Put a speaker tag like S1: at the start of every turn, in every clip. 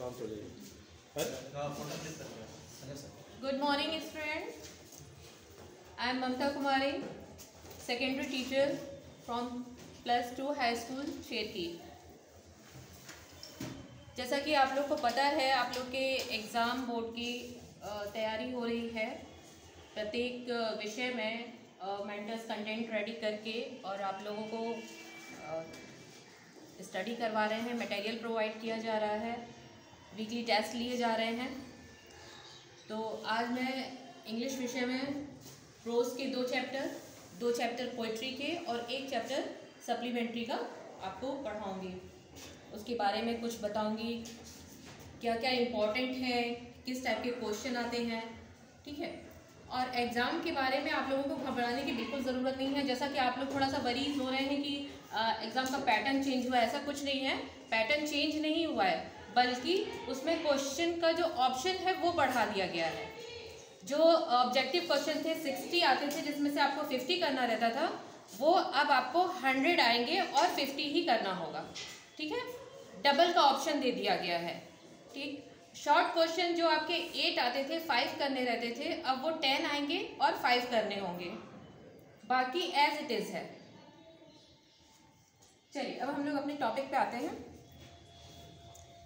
S1: शांत हो जाइए।
S2: Good morning students. I am Mamta Kumari, secondary teacher from +2 high school शेरकी। जैसा कि आप लोग को पता है, आप लोग के एग्ज़ाम बोर्ड की तैयारी हो रही है। प्रत्येक विषय में मेंटर्स कंटेंट रेडी करके और आप लोगों को स्टडी करवा रहे हैं, मटेरियल प्रोवाइड किया जा रहा है, वीकली टेस्ट लिए जा रहे हैं। तो आज मैं इंग्लिश विषय में प्रोज के दो चैप्टर पोइट्री के और एक चैप्टर सप्लीमेंट्री का आपको पढ़ाऊँगी। उसके बारे में कुछ बताऊँगी, क्या क्या इम्पोर्टेंट है, किस टाइप के क्वेश्चन आते हैं, ठीक है। और एग्ज़ाम के बारे में आप लोगों को घबराने की बिल्कुल ज़रूरत नहीं है। जैसा कि आप लोग थोड़ा सा वरीज हो रहे हैं कि एग्ज़ाम का पैटर्न चेंज हुआ है, ऐसा कुछ नहीं है। पैटर्न चेंज नहीं हुआ है, बल्कि उसमें क्वेश्चन का जो ऑप्शन है वो बढ़ा दिया गया है। जो ऑब्जेक्टिव क्वेश्चन थे 60 आते थे, जिसमें से आपको 50 करना रहता था, वो अब आपको 100 आएंगे और 50 ही करना होगा, ठीक है। डबल का ऑप्शन दे दिया गया है, ठीक। शॉर्ट क्वेश्चन जो आपके 8 आते थे, 5 करने रहते थे, अब वो 10 आएंगे और 5 करने होंगे। बाकी एज इट इज़ है। चलिए अब हम लोग अपने टॉपिक पे आते हैं।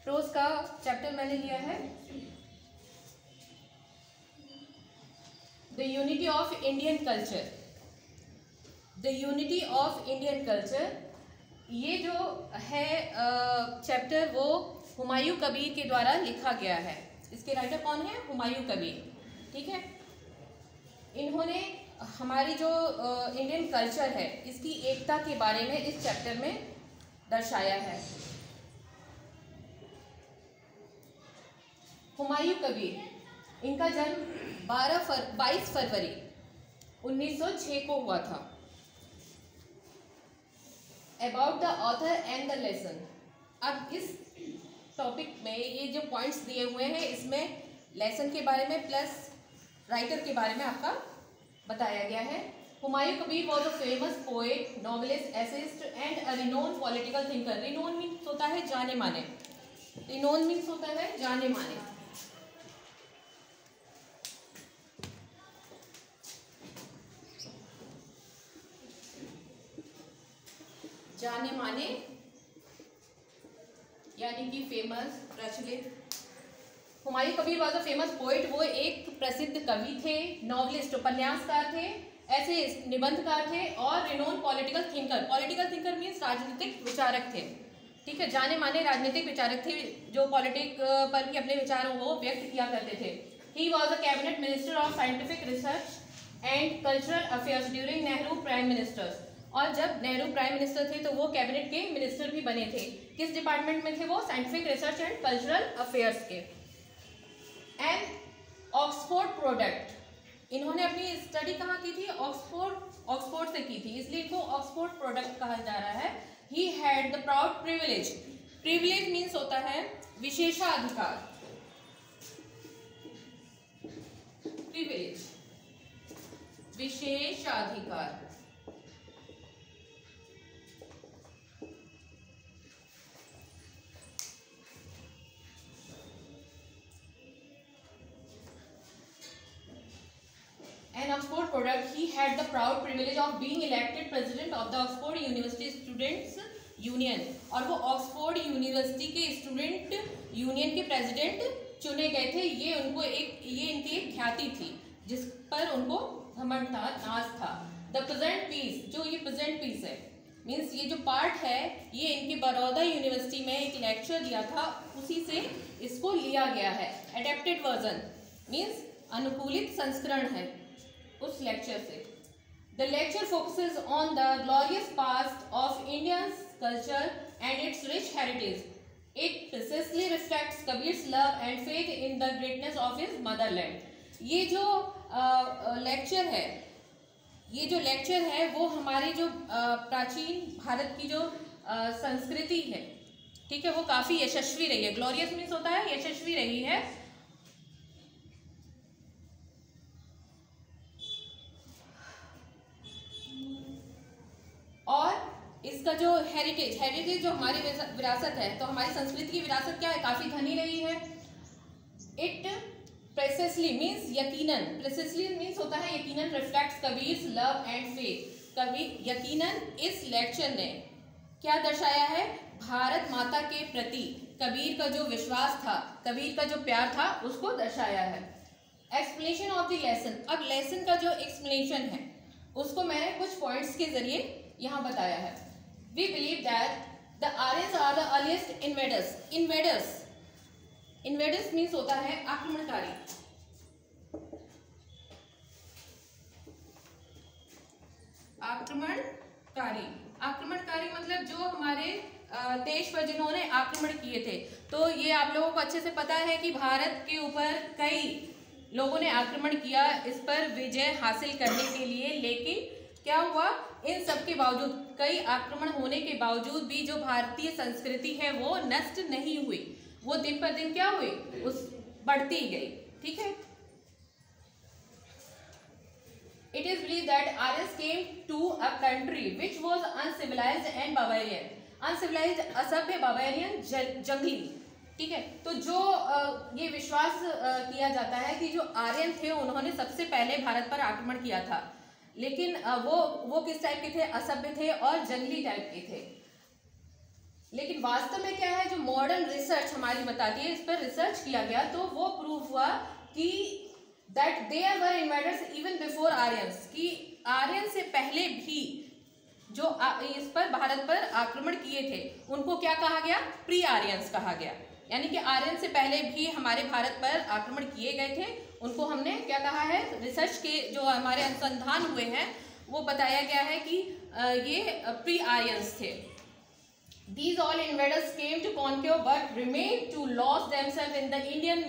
S2: प्रोज का चैप्टर मैंने लिया है the unity of Indian culture. The unity of Indian culture, ये जो है चैप्टर वो हुमायूं कबीर के द्वारा लिखा गया है। इसके राइटर कौन है? हुमायूं कबीर, ठीक है। इन्होंने हमारी जो इंडियन कल्चर है इसकी एकता के बारे में इस चैप्टर में दर्शाया है। हुमायूं कबीर, इनका जन्म 22 फरवरी 1906 को हुआ था। About the author and the lesson. अब इस टॉपिक में ये जो पॉइंट्स दिए हुए हैं, इसमें लेसन के बारे में प्लस राइटर के बारे में आपका बताया गया है। Humayun Kabir was a famous poet, novelist, essayist and a renowned political thinker. Renowned means होता है जाने माने। रिनोन मीन्स होता है जाने माने। जाने माने यानी कि फेमस, प्रचलित। Humayun Kabir was a famous poet, वो एक प्रसिद्ध कवि थे, नॉवलिस्ट उपन्यासकार थे, ऐसे निबंधकार थे और renowned political thinker. Political thinker means राजनीतिक विचारक थे, ठीक है। जाने माने राजनीतिक विचारक थे जो पॉलिटिक पर भी अपने विचारों को व्यक्त किया करते थे। He was a cabinet minister of scientific research and cultural affairs during Nehru prime ministers. और जब नेहरू प्राइम मिनिस्टर थे तो वो कैबिनेट के मिनिस्टर भी बने थे। किस डिपार्टमेंट में थे वो? Scientific research and cultural affairs के। एंड ऑक्सफोर्ड प्रोडक्ट, इन्होंने अपनी स्टडी कहाँ की थी? ऑक्सफोर्ड से की थी, इसलिए इनको ऑक्सफोर्ड प्रोडक्ट कहा जा रहा है। He had the proud privilege. Privilege means होता है विशेषाधिकार। प्रिविलेज विशेषाधिकार। An Oxford product, he had the proud privilege of being elected president of the Oxford University Students Union। और वो ऑक्सफोर्ड यूनिवर्सिटी के स्टूडेंट यूनियन के प्रेसिडेंट चुने गए थे। ये इनकी एक ख्याति थी जिस पर उनको घमंड था, नाज था। द प्रेजेंट पीस, जो ये प्रेजेंट पीस है मीन्स ये जो पार्ट है, ये इनकी बड़ौदा यूनिवर्सिटी में एक लेक्चर दिया था, उसी से इसको लिया गया है। एडेप्टेड वर्जन मीन्स अनुकूलित संस्करण है उस लेक्चर से। The lecture focuses on the glorious past of Indians culture and its rich heritage. It precisely reflects Kabir's love and faith in the greatness of his motherland. ये जो लेक्चर है वो हमारे जो प्राचीन भारत की जो संस्कृति है, ठीक है, वो काफ़ी यशस्वी रही है। ग्लोरियस मीन्स होता है यशस्वी रही है। और इसका जो हेरिटेज जो हमारी विरासत है, तो हमारी संस्कृति की विरासत क्या है, काफ़ी घनी रही है। इट प्रेसिसली मीन्स यकीनन, प्रेसिसली मीन्स होता है यकीनन, reflects Kabir's love and faith. कभी यकीनन इस लेक्चर ने क्या दर्शाया है, भारत माता के प्रति कबीर का जो विश्वास था, कबीर का जो प्यार था, उसको दर्शाया है। एक्सप्लेनेशन ऑफ द लेसन, अब लेसन का जो एक्सप्लेनेशन है उसको मैंने कुछ पॉइंट्स के जरिए यहाँ बताया है। We believe that the Aryans are the earliest invaders. Invaders means होता है आक्रमणकारी। आक्रमणकारी मतलब जो हमारे देश पर जिन्होंने आक्रमण किए थे। तो ये आप लोगों को अच्छे से पता है कि भारत के ऊपर कई लोगों ने आक्रमण किया इस पर विजय हासिल करने के लिए, लेकिन क्या हुआ, इन सब के बावजूद, कई आक्रमण होने के बावजूद भी जो भारतीय संस्कृति है वो नष्ट नहीं हुई, वो दिन पर दिन क्या हुई, उस बढ़ती गई। ठीक है। It is believed that Aryans came to a country which was uncivilized and barbarian. Uncivilized असभ्य, barbarian जंगली। ठीक है। तो जो ये विश्वास किया जाता है कि जो आर्यन थे उन्होंने सबसे पहले भारत पर आक्रमण किया था, लेकिन वो किस टाइप के थे, असभ्य थे और जंगली टाइप के थे। लेकिन वास्तव में क्या है, जो मॉडर्न रिसर्च हमारी बताती है, इस पर रिसर्च किया गया तो वो प्रूव हुआ कि that there were invaders even before Aryans, कि आर्यन से पहले भी जो इस पर भारत पर आक्रमण किए थे उनको क्या कहा गया, प्री आर्यंस कहा गया। यानी कि आर्यन से पहले भी हमारे भारत पर आक्रमण किए गए थे, उनको हमने क्या कहा है, रिसर्च के जो हमारे अनुसंधान हुए हैं वो बताया गया है कि ये प्री आर्यंस थे। These all invaders came to conquer but remained to lose themselves in the Indian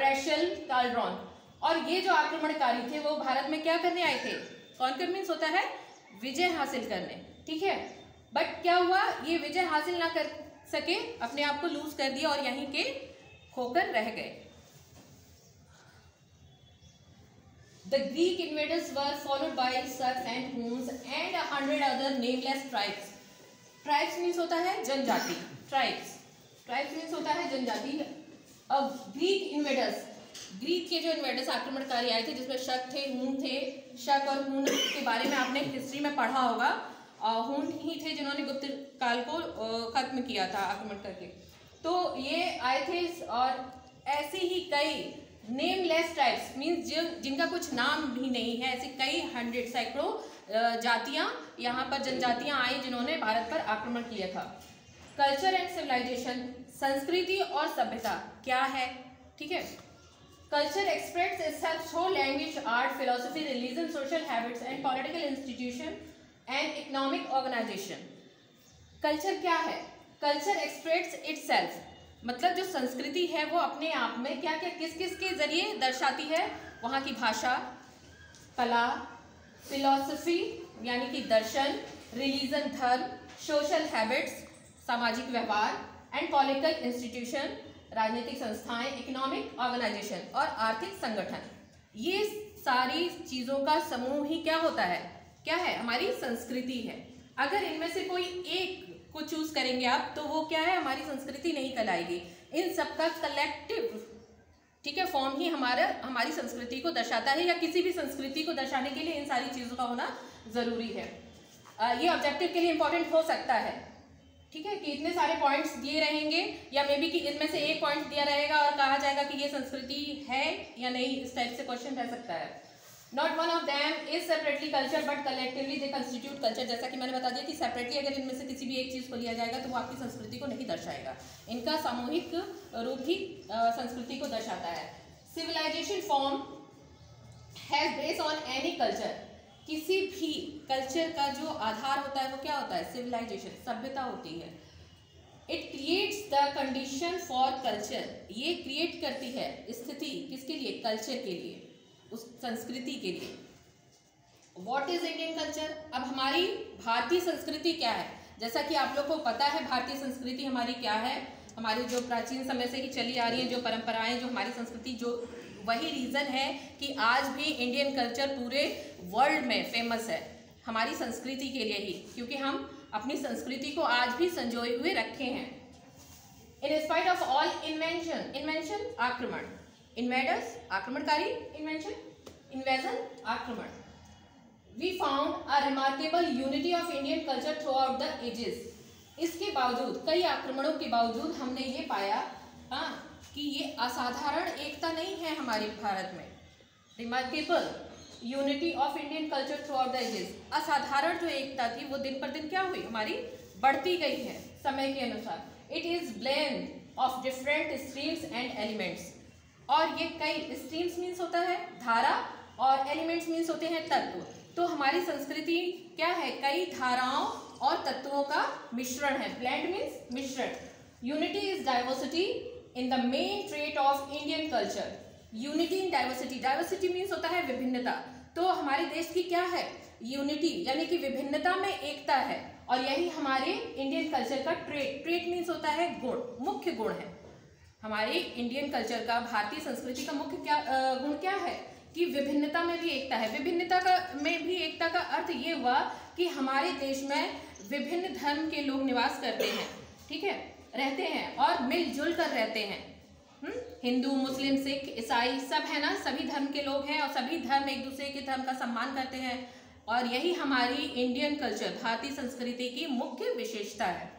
S2: racial cauldron। और ये जो आक्रमणकारी थे वो भारत में क्या करने आए थे, कॉन्कर मीन्स होता है विजय हासिल करने। ठीक है। बट क्या हुआ, ये विजय हासिल ना कर सके, अपने आप को लूज कर दिया और यहीं के खोकर रह गए। The Greek invaders were followed by sirs and Huns and 100 other nameless tribes. Tribes means होता है जनजाति, ट्राइब्स मीन्स होता है जनजाति। अब ग्रीक इन्वेडर्स, ग्रीक के जो इन्वेडर्स आक्रमणकारी आए थे जिसमें शक थे, हून थे। शक और हून के बारे में आपने हिस्ट्री में पढ़ा होगा। हून ही थे जिन्होंने गुप्त काल को खत्म किया था आक्रमण करके। तो ये आए थे और ऐसे ही कई नेमलेस ट्राइब्स मीन्स जिनका कुछ नाम भी नहीं है, ऐसे कई हंड्रेड सैकड़ों जातियाँ यहाँ पर, जनजातियाँ आई जिन्होंने भारत पर आक्रमण किया था। कल्चर एंड सिविलाइजेशन, संस्कृति और सभ्यता क्या है। ठीक है। Culture expresses itself through language, art, philosophy, religion, social habits and political institution and economic organization। Culture क्या है, Culture expresses itself मतलब जो संस्कृति है वो अपने आप में क्या क्या किस किस के जरिए दर्शाती है, वहाँ की भाषा, कला, फिलॉसफी यानी कि दर्शन, रिलीजन धर्म, सोशल हैबिट्स सामाजिक व्यवहार एंड पॉलिटिकल इंस्टीट्यूशन राजनीतिक संस्थाएं, इकोनॉमिक ऑर्गेनाइजेशन और आर्थिक संगठन। ये सारी चीज़ों का समूह ही क्या होता है, क्या है, हमारी संस्कृति है। अगर इनमें से कोई एक को चूज करेंगे आप तो वो क्या है, हमारी संस्कृति नहीं कहलाएगी। इन सबका कलेक्टिव ठीक है फॉर्म ही हमारी संस्कृति को दर्शाता है, या किसी भी संस्कृति को दर्शाने के लिए इन सारी चीज़ों का होना ज़रूरी है। ये ऑब्जेक्टिव के लिए इंपॉर्टेंट हो सकता है। ठीक है कि इतने सारे पॉइंट्स दिए रहेंगे या मे बी कि इनमें से एक पॉइंट दिया रहेगा और कहा जाएगा कि ये संस्कृति है या नहीं, इस टाइप से क्वेश्चन रह सकता है। Not one of them is separately culture but collectively they constitute culture. जैसा कि मैंने बता दिया कि सेपरेटली अगर इनमें से किसी भी एक चीज़ को लिया जाएगा तो वो आपकी संस्कृति को नहीं दर्शाएगा, इनका सामूहिक रूप ही संस्कृति को दर्शाता है। Civilization form has base on any culture. किसी भी कल्चर का जो आधार होता है वो क्या होता है, सिविलाइजेशन, सभ्यता होती है। It creates the condition for culture. ये क्रिएट करती है स्थिति किसके लिए, कल्चर के लिए, उस संस्कृति के लिए। What is Indian culture. अब हमारी भारतीय संस्कृति क्या है, जैसा कि आप लोग को पता है भारतीय संस्कृति हमारी क्या है। हमारी जो प्राचीन समय से ही चली आ रही है जो परंपराएं, जो हमारी संस्कृति, जो वही रीज़न है कि आज भी इंडियन कल्चर पूरे वर्ल्ड में फेमस है हमारी संस्कृति के लिए ही, क्योंकि हम अपनी संस्कृति को आज भी संजोए हुए रखे हैं। In spite of all invention, invention आक्रमण, इन्वेडर्स आक्रमणकारी, इन्वेंशन इन्वेजन आक्रमण, we found a remarkable unity of Indian culture throughout the ages. इसके बावजूद, कई आक्रमणों के बावजूद हमने ये पाया कि ये असाधारण एकता नहीं है हमारे भारत में। Remarkable unity of Indian culture throughout the ages, असाधारण जो एकता थी वो दिन पर दिन क्या हुई, हमारी बढ़ती गई है समय के अनुसार। It is blend of different streams and elements, और ये कई स्ट्रीम्स मीन्स होता है धारा और एलिमेंट्स मीन्स होते हैं तत्व। तो हमारी संस्कृति क्या है, कई धाराओं और तत्वों का मिश्रण है। ब्लेंड मीन्स मिश्रण। Unity is diversity in the main trait of Indian culture. Unity in diversity, diversity means होता है विभिन्नता। तो हमारे देश की क्या है, यूनिटी यानी कि विभिन्नता में एकता है, और यही हमारे इंडियन कल्चर का ट्रेट, ट्रेट मीन्स होता है गुण, मुख्य गुण है। हमारे इंडियन कल्चर का, भारतीय संस्कृति का मुख्य गुण क्या है कि विभिन्नता में भी एकता है। विभिन्नता में भी एकता का अर्थ ये हुआ कि हमारे देश में विभिन्न धर्म के लोग निवास करते हैं, ठीक है, रहते हैं और मिलजुल कर रहते हैं। हिंदू, मुस्लिम, सिख, ईसाई सब है ना, सभी धर्म के लोग हैं और सभी धर्म एक दूसरे के धर्म का सम्मान करते हैं, और यही हमारी इंडियन कल्चर, भारतीय संस्कृति की मुख्य विशेषता है।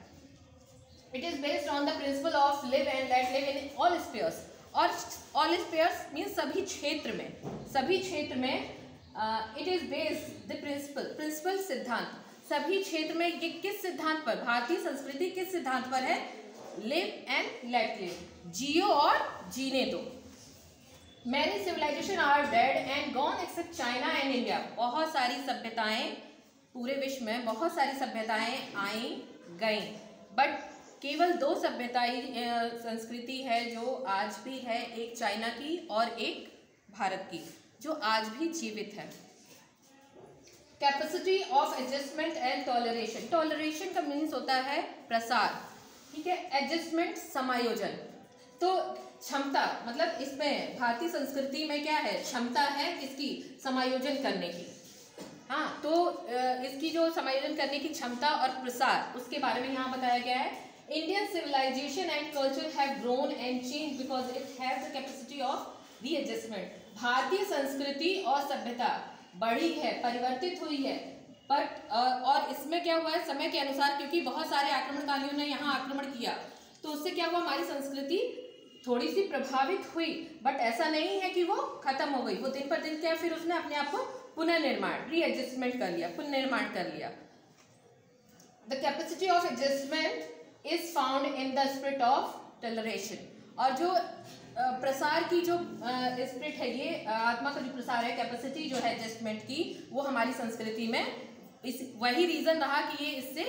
S2: It is based on the principle of live and let live in all spheres, और ऑल स्पेयर्स मीन्स सभी क्षेत्र में, सभी क्षेत्र में। It is based the principle, principle सिद्धांत, सभी क्षेत्र में ये किस सिद्धांत पर, भारतीय संस्कृति किस सिद्धांत पर है, लिव एंड लेट लिव, जियो और जीने दो। Many civilization are dead and gone except China and India, बहुत सारी सभ्यताएं, पूरे विश्व में बहुत सारी सभ्यताएं आई गई, बट केवल दो सभ्यताएं संस्कृति है जो आज भी है, एक चाइना की और एक भारत की, जो आज भी जीवित है। Capacity of adjustment and toleration, toleration का मीन्स होता है प्रसार, ठीक है, एडजस्टमेंट समायोजन। तो क्षमता, मतलब इसमें भारतीय संस्कृति में क्या है, क्षमता है इसकी समायोजन करने की। हाँ, तो इसकी जो समायोजन करने की क्षमता और प्रसार, उसके बारे में यहाँ बताया गया है। Indian civilization and culture have grown and change because it has the capacity of readjustment. भारतीय संस्कृति और सभ्यता बढ़ी है, परिवर्तित हुई है, बट और इसमें क्या हुआ है, समय के अनुसार, क्योंकि बहुत सारे आक्रमणकारियों ने यहाँ आक्रमण किया, तो उससे क्या हुआ, हमारी संस्कृति थोड़ी सी प्रभावित हुई, बट ऐसा नहीं है कि वो खत्म हो गई। वो दिन पर दिन क्या, फिर उसने अपने आप को पुनर्निर्माण, रीएडजस्टमेंट कर लिया, पुनर्निर्माण कर लिया। The capacity of adjustment is found in the spirit of toleration, और जो प्रसार की जो स्पिरिट है, ये आत्मा का जो प्रसार है, कैपेसिटी जो है एडजस्टमेंट की, वो हमारी संस्कृति में वही रीजन रहा कि ये इससे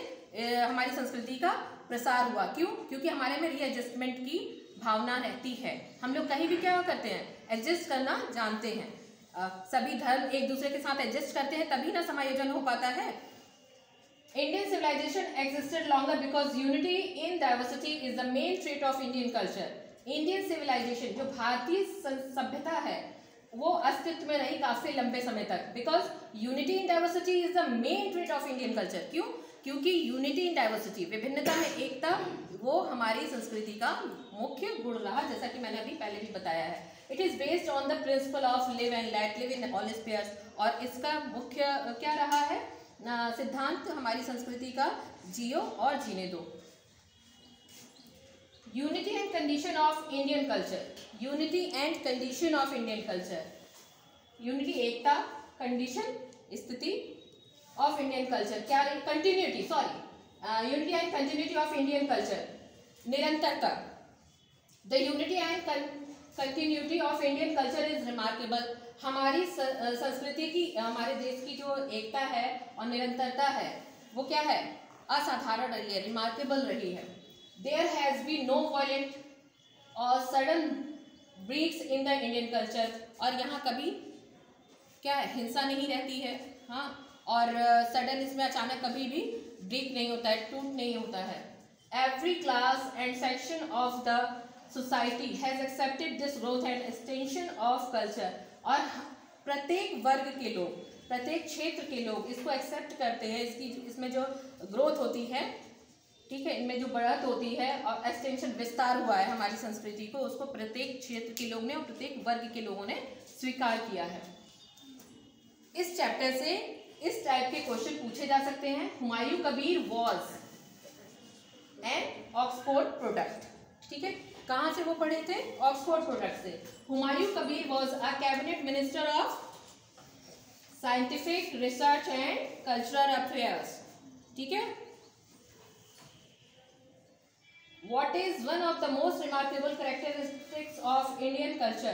S2: हमारी संस्कृति का प्रसार हुआ। क्यों? क्योंकि हमारे में रीएडजस्टमेंट की भावना रहती है। हम लोग कहीं भी क्या करते हैं, एडजस्ट करना जानते हैं। सभी धर्म एक दूसरे के साथ एडजस्ट करते हैं, तभी ना समायोजन हो पाता है। Indian civilization existed longer because unity in diversity is the main trait of Indian culture. Indian civilization, जो भारतीय सभ्यता है, वो अस्तित्व में रही काफी लंबे समय तक, because unity in diversity is the main trait of Indian culture. क्यों? क्योंकि यूनिटी इन डाइवर्सिटी, विभिन्नता में एकता, वो हमारी संस्कृति का मुख्य गुण रहा, जैसा कि मैंने अभी पहले भी बताया है। It is based on the principle of live and let live in all spheres, और इसका मुख्य क्या रहा है, सिद्धांत हमारी संस्कृति का, जियो और जीने दो। Unity and condition of Indian culture, unity and condition of Indian culture, unity एकता, कंडीशन स्थिति ऑफ इंडियन कल्चर, क्या रही, continuity, sorry, unity and continuity of Indian culture, निरंतरता। The unity and continuity of Indian culture is remarkable, हमारी संस्कृति की, हमारे देश की जो एकता है और निरंतरता है, वो क्या है, असाधारण रही है, रिमार्केबल रही है। There has been no violent or sudden breaks in the Indian culture, और यहाँ कभी क्या है, हिंसा नहीं रहती है, हाँ, और सडन इसमें अचानक कभी भी ब्रेक नहीं होता है, टूट नहीं होता है। Every class and section of the society has accepted this growth and extension of culture, और प्रत्येक वर्ग के लोग, प्रत्येक क्षेत्र के लोग इसको एक्सेप्ट करते हैं, इसमें जो ग्रोथ होती है, ठीक है, इनमें जो बढ़त होती है और एक्सटेंशन विस्तार हुआ है हमारी संस्कृति को, उसको प्रत्येक क्षेत्र के लोगों ने और प्रत्येक वर्ग के लोगों ने स्वीकार किया है। इस चैप्टर से इस टाइप के क्वेश्चन पूछे जा सकते हैं। Humayun Kabir was an Oxford product, ठीक है, कहाँ से वो पढ़े थे? ऑक्सफोर्ड प्रोडक्ट से। Humayun Kabir was a cabinet minister of scientific research and cultural affairs, ठीक है। What is one of the most remarkable characteristics of Indian culture?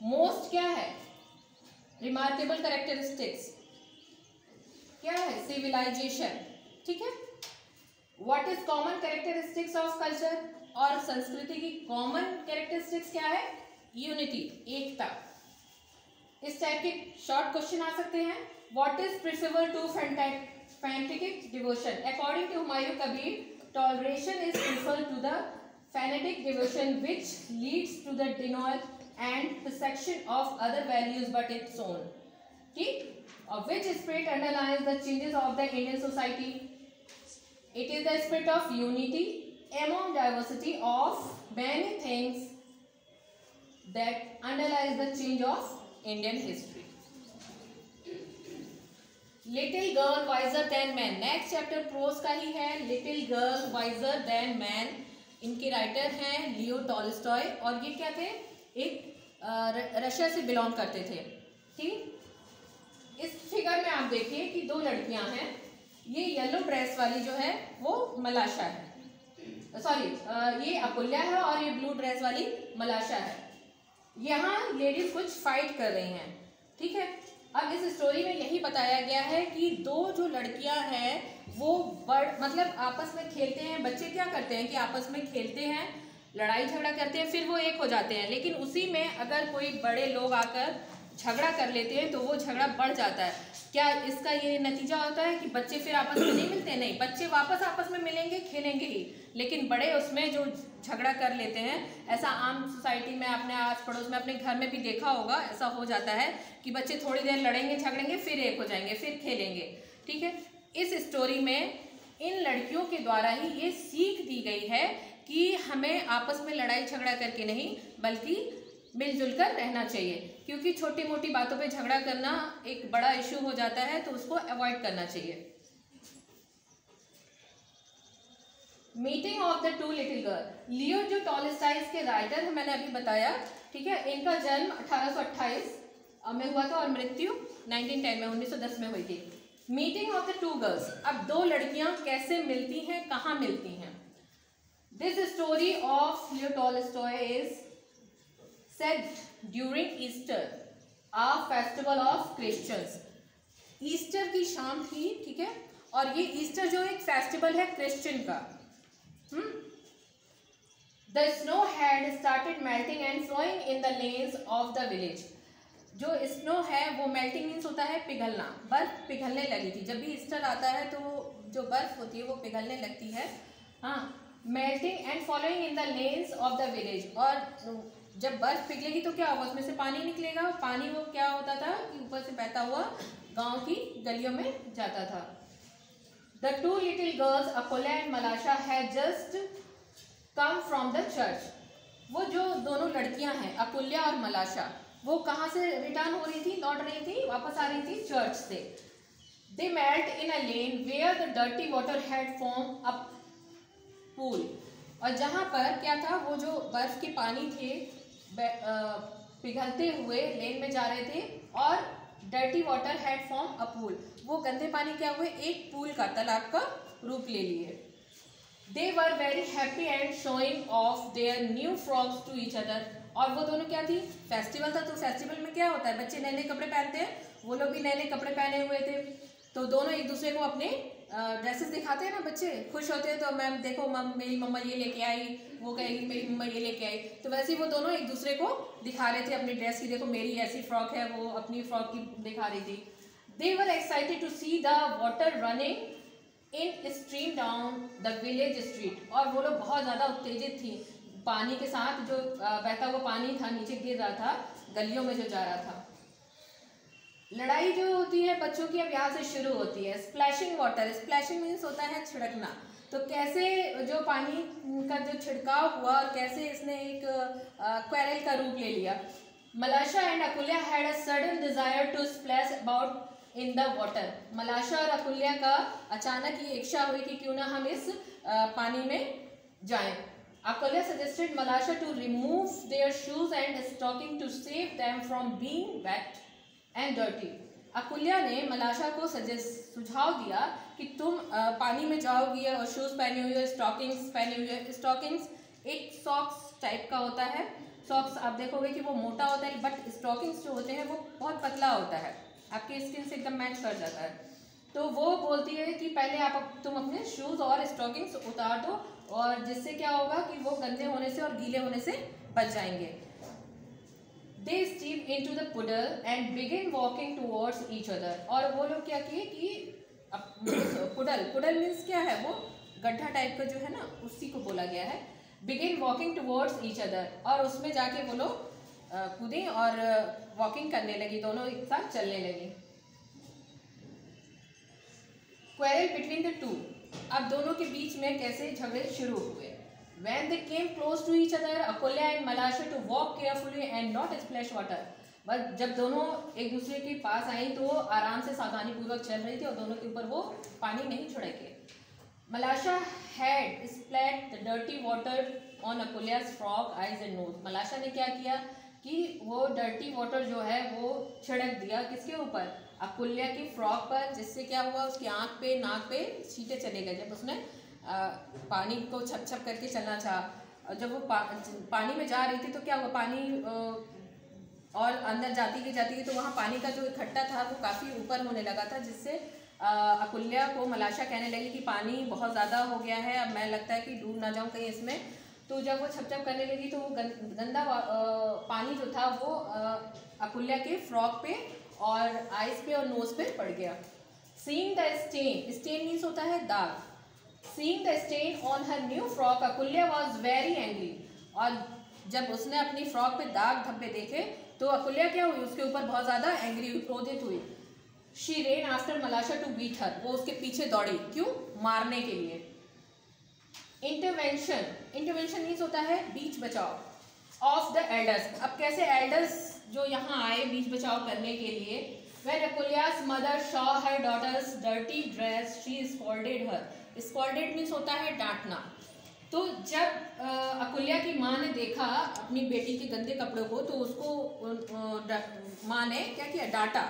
S2: Most क्या है? Remarkable characteristics क्या है? Civilization, ठीक है। What is common characteristics of culture? और संस्कृति की common characteristics क्या है? Unity, एकता। इस टाइप के शॉर्ट क्वेश्चन आ सकते हैं। What is preferable to fanatic devotion? According to Humayun Kabir, toleration is preferred to the fanatic devotion which leads to the denial and persecution of other values but its own, ठीक, of which spirit underlies the changes of the Indian society. It is the spirit of unity among diversity of many things that underlies the change of Indian history. Little girl wiser than man, next chapter prose का ही है। Little girl wiser than man, इनके writer हैं Leo Tolstoy और ये क्या थे? एक रशिया से बिलोंग करते थे, ठीक। इस फिगर में आप देखिए कि दो लड़कियां हैं। ये येलो ड्रेस वाली जो है वो मलाशा है, सॉरी ये अपुल्या है और ये ब्लू ड्रेस वाली मलाशा है। यहाँ लेडीज कुछ फाइट कर रही हैं, ठीक है। अब इस स्टोरी में यही बताया गया है कि दो जो लड़कियां हैं वो मतलब आपस में खेलते हैं। बच्चे क्या करते हैं कि आपस में खेलते हैं, लड़ाई झगड़ा करते हैं, फिर वो एक हो जाते हैं। लेकिन उसी में अगर कोई बड़े लोग आकर झगड़ा कर लेते हैं तो वो झगड़ा बढ़ जाता है। क्या इसका ये नतीजा होता है कि बच्चे फिर आपस में नहीं मिलते? नहीं, बच्चे वापस आपस में मिलेंगे, खेलेंगे ही, लेकिन बड़े उसमें जो झगड़ा कर लेते हैं। ऐसा आम सोसाइटी में, आपने आस पड़ोस में, अपने घर में भी देखा होगा, ऐसा हो जाता है कि बच्चे थोड़ी देर लड़ेंगे झगड़ेंगे, फिर एक हो जाएंगे, फिर खेलेंगे, ठीक है। इस स्टोरी में इन लड़कियों के द्वारा ही ये सीख दी गई है कि हमें आपस में लड़ाई झगड़ा करके नहीं बल्कि मिलजुल कर रहना चाहिए, क्योंकि छोटी मोटी बातों पे झगड़ा करना एक बड़ा इशू हो जाता है, तो उसको अवॉइड करना चाहिए। Meeting of the two little girl, Leo जो टॉलस्टॉय के राइटर है, मैंने अभी बताया, ठीक है। इनका जन्म 1828 में हुआ था और मृत्यु 1910 में 1910 में हुई थी। Meeting of the to girls, अब दो लड़कियां कैसे मिलती हैं, कहाँ मिलती हैं? This story of Leo Tolstoy is said during Easter, a festival of Christians. Easter की शाम थी, ठीक है, और ये ईस्टर जो एक फेस्टिवल है क्रिश्चियन का। The snow had started melting and flowing in the lanes of the village. जो स्नो है वो मेल्टिंग मीन्स होता है पिघलना, बर्फ पिघलने लगी थी। जब भी ईस्टर आता है तो जो बर्फ होती है वो पिघलने लगती है, हाँ। Melting and following in the lens of the village, और जब बर्फ पिघलेगी तो क्या होगा? उसमें से पानी निकलेगा। पानी वो क्या होता था कि ऊपर से बहता हुआ गांव की गलियों में जाता था। The two little girls, Akola and Malasha, had just come from the church. वो जो दोनों लड़कियां हैं, अकुल्या और मलाशा, वो कहाँ से रिटर्न हो रही थी, लौट रही थी, वापस आ रही थी चर्च से। They met in a lane where the dirty water had formed a pool. और जहाँ पर क्या था, वो जो बर्फ के पानी थे पिघलते हुए लेन में जा रहे थे और dirty water had form a pool, वो गंदे पानी क्या हुए, एक पूल का, तालाब का रूप ले लिए। They were very happy and showing off their new frocks to each other, और वो दोनों क्या थी, फेस्टिवल था, तो फेस्टिवल में क्या होता है, बच्चे नए नए कपड़े पहनते हैं, वो लोग भी नए नए कपड़े पहने हुए थे, तो दोनों एक दूसरे को अपने ड्रेसेस दिखाते हैं ना, बच्चे खुश होते हैं, तो मैम देखो मम मेरी मम्मा ये लेके आई, वो कहेगी मेरी मम्मा ये लेके आई, तो वैसे ही वो दोनों एक दूसरे को दिखा रहे थे अपनी ड्रेस की, देखो मेरी ऐसी फ्रॉक है, वो अपनी फ्रॉक की दिखा रही थी। They were excited to see the water running in stream down the village street, और वो लोग बहुत ज़्यादा उत्तेजित थी पानी के साथ, जो बहता हुआ पानी था नीचे गिर रहा था गलियों में जो जा रहा था। लड़ाई जो होती है बच्चों की अब यहाँ से शुरू होती है। स्प्लैशिंग वाटर, स्प्लैशिंग मीन्स होता है छिड़कना। तो कैसे जो पानी का जो छिड़काव हुआ और कैसे इसने एक क्वेरल का रूप ले लिया। Malasha and Akulya had a sudden desire to splash about in the water. Malasha और अकुल्या का अचानक ही इच्छा हुई कि क्यों ना हम इस पानी में जाएं। Akulya suggested Malasha to remove their shoes and stocking to save them from being wet and dirty. Akulya ने मलाशा को सुझाव दिया कि तुम पानी में जाओगी और शूज़ पहने हुए हो, स्टॉकिंग्स पहने हुए हो। स्टॉकिंग्स एक सॉक्स टाइप का होता है। सॉक्स आप देखोगे कि वो मोटा होता है, बट स्टॉकिंग्स जो होते हैं वो बहुत पतला होता है, आपकी स्किन से एकदम मैच कर जाता है। तो वो बोलती है कि पहले तुम अपने शूज़ और स्टॉकिंग्स उतार दो, और जिससे क्या होगा कि वो गंदे होने से और गीले होने से बच जाएंगे। They stepped into the puddle and began walking towards each other। और वो लोग क्या किए कि पुडल मीन्स क्या है, वो गड्ढा टाइप का जो है ना, उसी को बोला गया है। Began walking towards each other, और उसमें जाके वो लोग कूदे और वॉकिंग करने लगी, दोनों एक साथ चलने लगी। Quarrel between the two, अब दोनों के बीच में कैसे झगड़े शुरू हुए। When they came close to each other, Akulya and Malasha to walk carefully and not splash water। बस जब दोनों एक दूसरे के पास आई तो आराम से सावधानी पूर्वक चल रही थी और दोनों के ऊपर वो पानी नहीं छिड़के। Malasha had splashed the dirty water on Akulya's frock, eyes and nose। मलाशा ने क्या किया कि वो डर्टी वाटर जो है वो छिड़क दिया किसके ऊपर, अकुल्या की फ्रॉक पर, जिससे क्या हुआ उसकी आँख पे नाक पे छींटे चले गए। जब उसने पानी को छप छप करके चलना चाहा, जब वो पानी में जा रही थी तो क्या हुआ, पानी और अंदर जाती गई तो वहाँ पानी का जो इकट्ठा था वो काफ़ी ऊपर होने लगा था, जिससे अकुल्या को मलाशा कहने लगी कि पानी बहुत ज़्यादा हो गया है, अब मैं लगता है कि डूब ना जाऊँ कहीं इसमें। तो जब वो छप छप करने लगी तो वो गंदा पानी जो था वो अकुल्या के फ्रॉक पे और आइज पे और नोज पे पड़ गया। Seeing the stain, stain means होता है दाग। Seeing the stain on her new frock, Akulya was very angry। और जब उसने अपनी फ्रॉक पे दाग धब्बे देखे तो अकुल्या क्या हुई, उसके ऊपर बहुत ज़्यादा एंग्री हुई, क्रोधित हुई। She ran after Malasha to beat her। वो उसके पीछे दौड़ी, क्यों, मारने के लिए। इंटरवेंशन मीन्स होता है बीच बचाव ऑफ द एल्डर्स। अब कैसे एल्डर्स जो यहाँ आए बीच बचाव करने के लिए। When Akulya's mother saw her daughter's dirty dress, she scolded her। Scolded means होता है डांटना। तो जब अकुल्या की माँ ने देखा अपनी बेटी के गंदे कपड़ों को तो उसको माँ ने क्या किया, डांटा।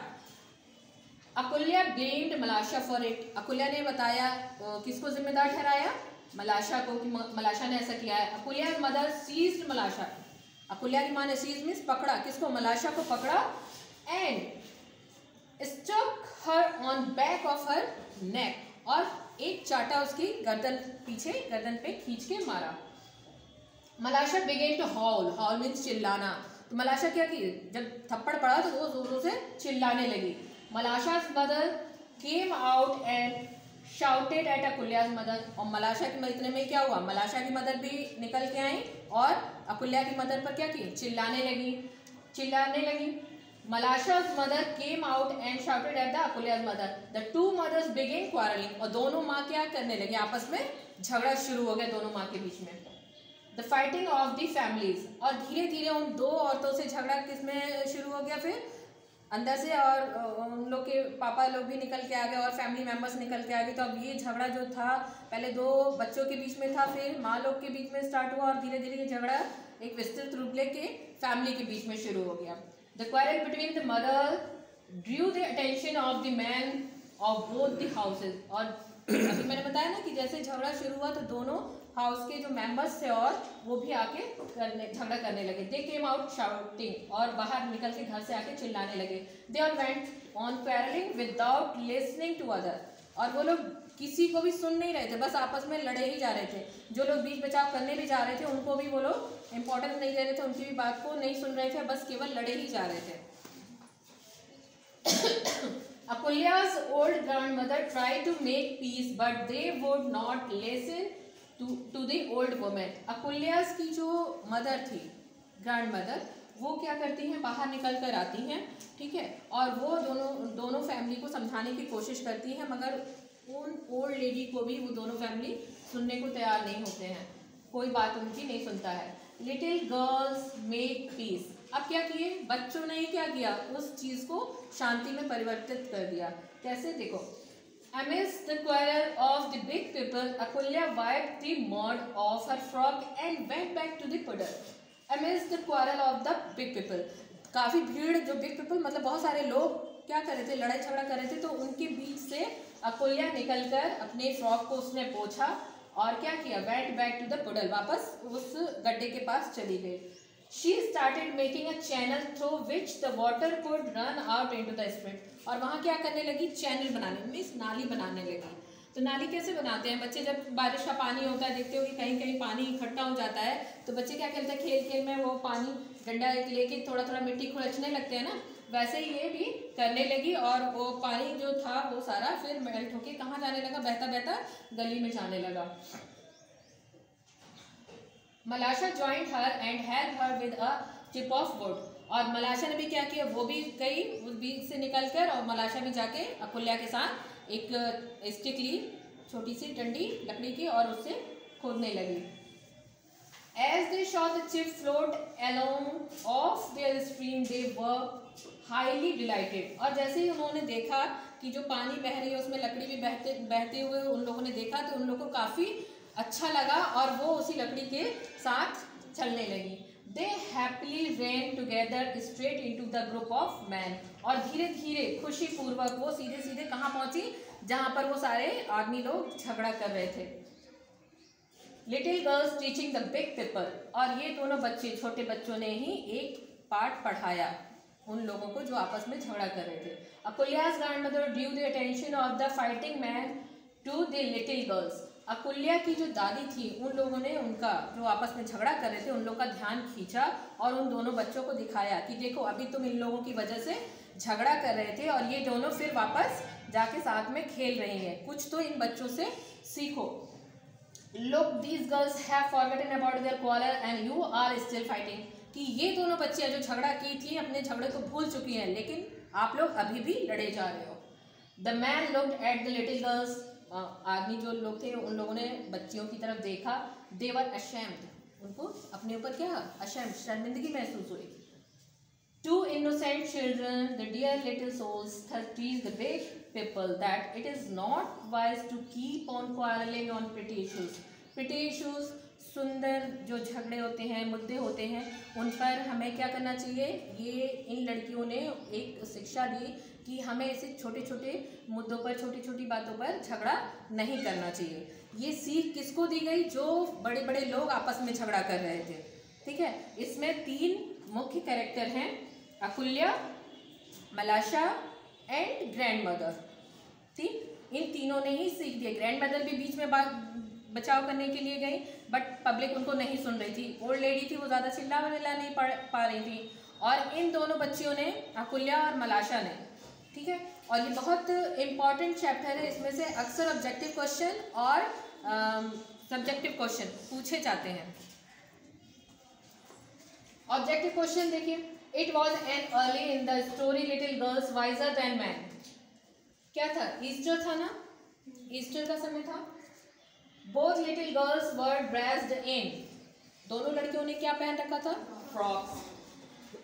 S2: अकुल्या ब्लेम्ड मलाशा फॉर इट। अकुल्या ने बताया किसको जिम्मेदार ठहराया, मलाशा को, कि मलाशा ने ऐसा किया है। अकुल्या मदर सीज्ड मलाशा। अकुल्या की माँ ने सीज मीन्स पकड़ा, किसको, मलाशा को पकड़ा। And stuck her on back of her neck, और एक चाटा उसकी गर्दन पे खींच के मारा। Malasha began to howl, howl means चिल्लाना। तो मलाशा क्या की, जब थप्पड़ पड़ा तो वो जोरों से चिल्लाने लगी। Malasha's mother came out and shouted at Akulya's mother. और मलाशा की इतने में क्या हुआ, मलाशा की मदर भी निकल के आई और अकुल्या की मदर पर क्या की, चिल्लाने लगी। Malasha's mother came out and shouted at the Akulya's mother। The two mothers began quarreling। और दोनों माँ क्या करने लगी, आपस में झगड़ा शुरू हो गया दोनों माँ के बीच में। The fighting of the families। और धीरे धीरे उन दो औरतों से झगड़ा किसमें शुरू हो गया, फिर अंदर से, और उन लोग के पापा लोग भी निकल के आ गए और फैमिली मेम्बर्स निकल के आ गए। तो अब ये झगड़ा जो था पहले दो बच्चों के बीच में था, फिर माँ लोग के बीच में स्टार्ट हुआ और धीरे धीरे ये झगड़ा एक विस्तृत रूप लेके फैमिली के बीच में शुरू हो गया। The quarrel between the mother drew the attention of the men of both the houses। और अभी मैंने बताया ना कि जैसे झगड़ा शुरू हुआ तो दोनों हाउस के जो मेंबर्स थे और वो भी आके झगड़ा करने लगे। They came out shouting, और बाहर निकल के घर से आके चिल्लाने लगे। They all went on quarreling without listening to others। और वो लोग किसी को भी सुन नहीं रहे थे, बस आपस में लड़े ही जा रहे थे। जो लोग बीच बचाव करने भी जा रहे थे उनको भी वो लोग इम्पोर्टेंस नहीं दे रहे थे, उनकी भी बात को नहीं सुन रहे थे, बस केवल लड़े ही जा रहे थे। Akulya's old grandmother tried to make peace, but they would not listen to the old woman। Akulya's की जो मदर थी, ग्रैंड मदर, वो क्या करती हैं, बाहर निकल कर आती हैं, ठीक है, और वो दोनों फैमिली को समझाने की कोशिश करती हैं, मगर उन ओल्ड लेडी को भी वो दोनों फैमिली सुनने को तैयार नहीं होते हैं, कोई बात उनकी नहीं सुनता है। Little girls make peace. अब क्या किए बच्चों ने, क्या किया, उस चीज़ को शांति में परिवर्तित कर दिया। कैसे, देखो, amidst the quarrel of the big people, Akulya wiped the mud off her frock and went back to the puddle. Amidst the quarrel of the big people, काफ़ी भीड़, जो बिग पीपल मतलब बहुत सारे लोग क्या कर रहे थे, लड़ाई झगड़ा कर रहे थे, तो उनके बीच से अकुल्या निकलकर अपने फ्रॉक को उसने पोंछा और क्या किया, went back to the puddle, वापस उस गड्ढे के पास चली गई। She started making a channel through which the water could run out into the street. और वहाँ क्या करने लगी, चैनल बनाने, मीन्स नाली बनाने लगी। तो नाली कैसे बनाते हैं बच्चे, जब बारिश का पानी होता है, देखते हो कि कहीं कहीं पानी इकट्ठा हो जाता है, तो बच्चे क्या करते हैं, खेल खेल में वो पानी डंडा लेके थोड़ा थोड़ा मिट्टी खुरचने लगते हैं ना, वैसे ही ये भी करने लगी, और वो पानी जो था वो सारा फिर मेल्ट होके कहाँ जाने लगा, बहता बहता गली में जाने लगा। मलाशा joint her and help her with a tip of would. और मलाशा ने भी क्या किया, वो भी गई उस बीच से निकलकर, और मलाशा भी जाके अकुल्या के साथ एक स्टिक ली, छोटी सी डंडी लकड़ी की, और उससे खोदने लगी। As they saw the chip float along of their stream, they were highly delighted. और जैसे ही उन्होंने देखा कि जो पानी बह रही है उसमें लकड़ी भी बहते हुए उन लोगों ने देखा, तो उन लोगों को काफ़ी अच्छा लगा, और वो उसी लकड़ी के साथ चलने लगी। They happily ran together straight into the group of men. और धीरे धीरे खुशी पूर्वक वो सीधे सीधे कहाँ पहुंची, जहाँ पर वो सारे आदमी लोग झगड़ा कर रहे थे। Little girls teaching the big people. और ये दोनों बच्चे, छोटे बच्चों ने ही एक पाठ पढ़ाया उन लोगों को जो आपस में झगड़ा कर रहे थे। अकुल्या's grandmother drew the attention of the fighting man to the little girls. अकुल्या की जो दादी थी, उन लोगों ने उनका जो आपस में झगड़ा कर रहे थे उन लोगों का ध्यान खींचा, और उन दोनों बच्चों को दिखाया कि देखो अभी तुम इन लोगों की वजह से झगड़ा कर रहे थे, और ये दोनों फिर वापस जाके साथ में खेल रही हैं, कुछ तो इन बच्चों से सीखो। Look, these girls have forgotten about their quarrel and you are still fighting. कि ये दोनों बच्चियां जो झगड़ा की थी अपने झगड़े को भूल चुकी हैं, लेकिन आप लोग अभी भी लड़े जा रहे हो। The man looked at the little girls. आदमी जो लोग थे उन लोगों ने बच्चियों की तरफ देखा। They were ashamed. उनको अपने ऊपर क्या, ashamed, शर्मिंदगी महसूस हुई। Two innocent children, the dear little souls, teach the big people that it is not wise to keep on quarreling on petty issues. Petty issues, सुंदर जो झगड़े होते हैं, मुद्दे होते हैं, उन पर हमें क्या करना चाहिए। ये इन लड़कियों ने एक शिक्षा दी कि हमें ऐसे छोटे छोटे मुद्दों पर, छोटी छोटी बातों पर झगड़ा नहीं करना चाहिए। ये सीख किसको दी गई, जो बड़े बड़े लोग आपस में झगड़ा कर रहे थे, ठीक है। इसमें 3 मुख्य कैरेक्टर हैं, अकुल्या, मलाशा एंड ग्रैंड मदर। ठीक, इन तीनों ने ही सीख दिया। ग्रैंड मदर भी बीच में बचाव करने के लिए गई, बट पब्लिक उनको नहीं सुन रही थी। ओल्ड लेडी थी, वो ज़्यादा चिल्ला विल्ला नहीं पा रही थी। और इन दोनों बच्चियों ने, अकुल्या और मलाशा ने, ठीक है। और ये बहुत इम्पॉर्टेंट चैप्टर है, इसमें से अक्सर ऑब्जेक्टिव क्वेश्चन और सब्जेक्टिव क्वेश्चन पूछे जाते हैं। ऑब्जेक्टिव क्वेश्चन देखिए, it was an early in the story little girls visor than man. क्या था, ईस्टर था ना, ईस्टर का समय था। Both little girls were dressed in, दोनों लड़कियों ने क्या पहन रखा था, फ्रॉक्स।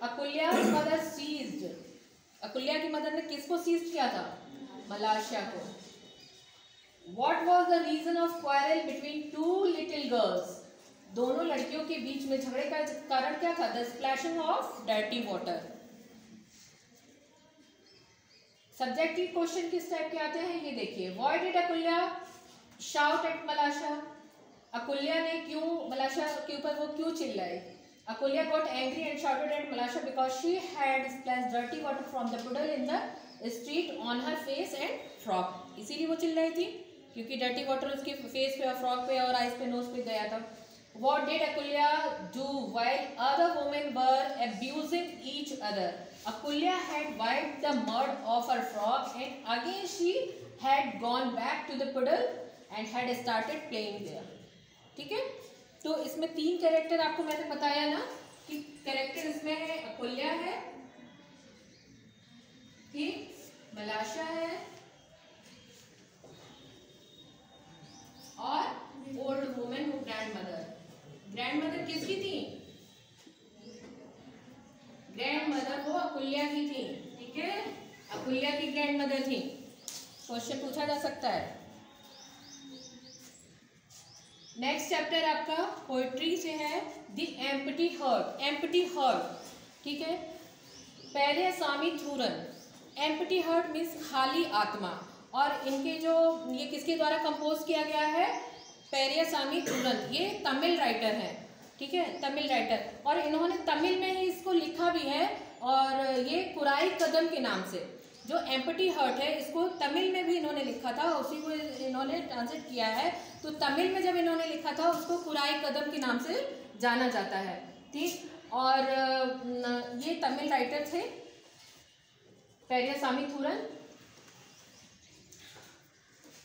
S2: अकुल्या's mother seized, अकुल्या की मदर ने किसको सीज किया था, मलाशा को। What was the reason of quarrel between two little girls? दोनों लड़कियों के बीच में झगड़े का कारण क्या था, the splashing of dirty water। Subjective question किस टाइप के आते हैं, ये देखिए। Why did अकुल्या shout at मलाशा? अकुल्या ने क्यों मलाशा के ऊपर वो क्यों चिल्लाई? Akulya got angry and shouted at Malasha because she had splashed dirty water from the puddle in the street on her face and frock. इसीलिए वो चिल्लाई थी क्योंकि dirty water उसके फेस पे और फ्रॉक पे और आइज पे, नोज पे गया था। What did Akulya do while other women were abusing each other? Akulya had wiped the mud off her frock and again she had gone back to the puddle and had started playing there. ठीक है, तो इसमें 3 character आपको मैंने बताया ना कि character इसमें है मलाशा है और ओल्ड वुमेन हो ग्रैंड मदर। ग्रैंड मदर किसकी थी? ग्रैंड मदर वो अकुल्या की थी, ठीक है, अकुल्या की ग्रैंड मदर थी। क्वेश्चन पूछा जा सकता है। नेक्स्ट चैप्टर आपका पोइट्री से है the empty heart. Empty heart, ठीक है, Periyasamy Thooran. Empty heart means खाली आत्मा, और इनके जो ये किसके द्वारा कंपोज किया गया है? पेरियासामी थूरन। ये तमिल राइटर है, ठीक है, तमिल राइटर, और इन्होंने तमिल में ही इसको लिखा भी है। और ये कुराई कदम के नाम से जो एम्प्टी हर्ट है इसको तमिल में भी इन्होंने लिखा था, उसी को इन्होंने ट्रांसलेट किया है। तो तमिल में जब इन्होंने लिखा था उसको कुराई कदम के नाम से जाना जाता है, ठीक। और ये तमिल राइटर थे पेरियासामी थूरन।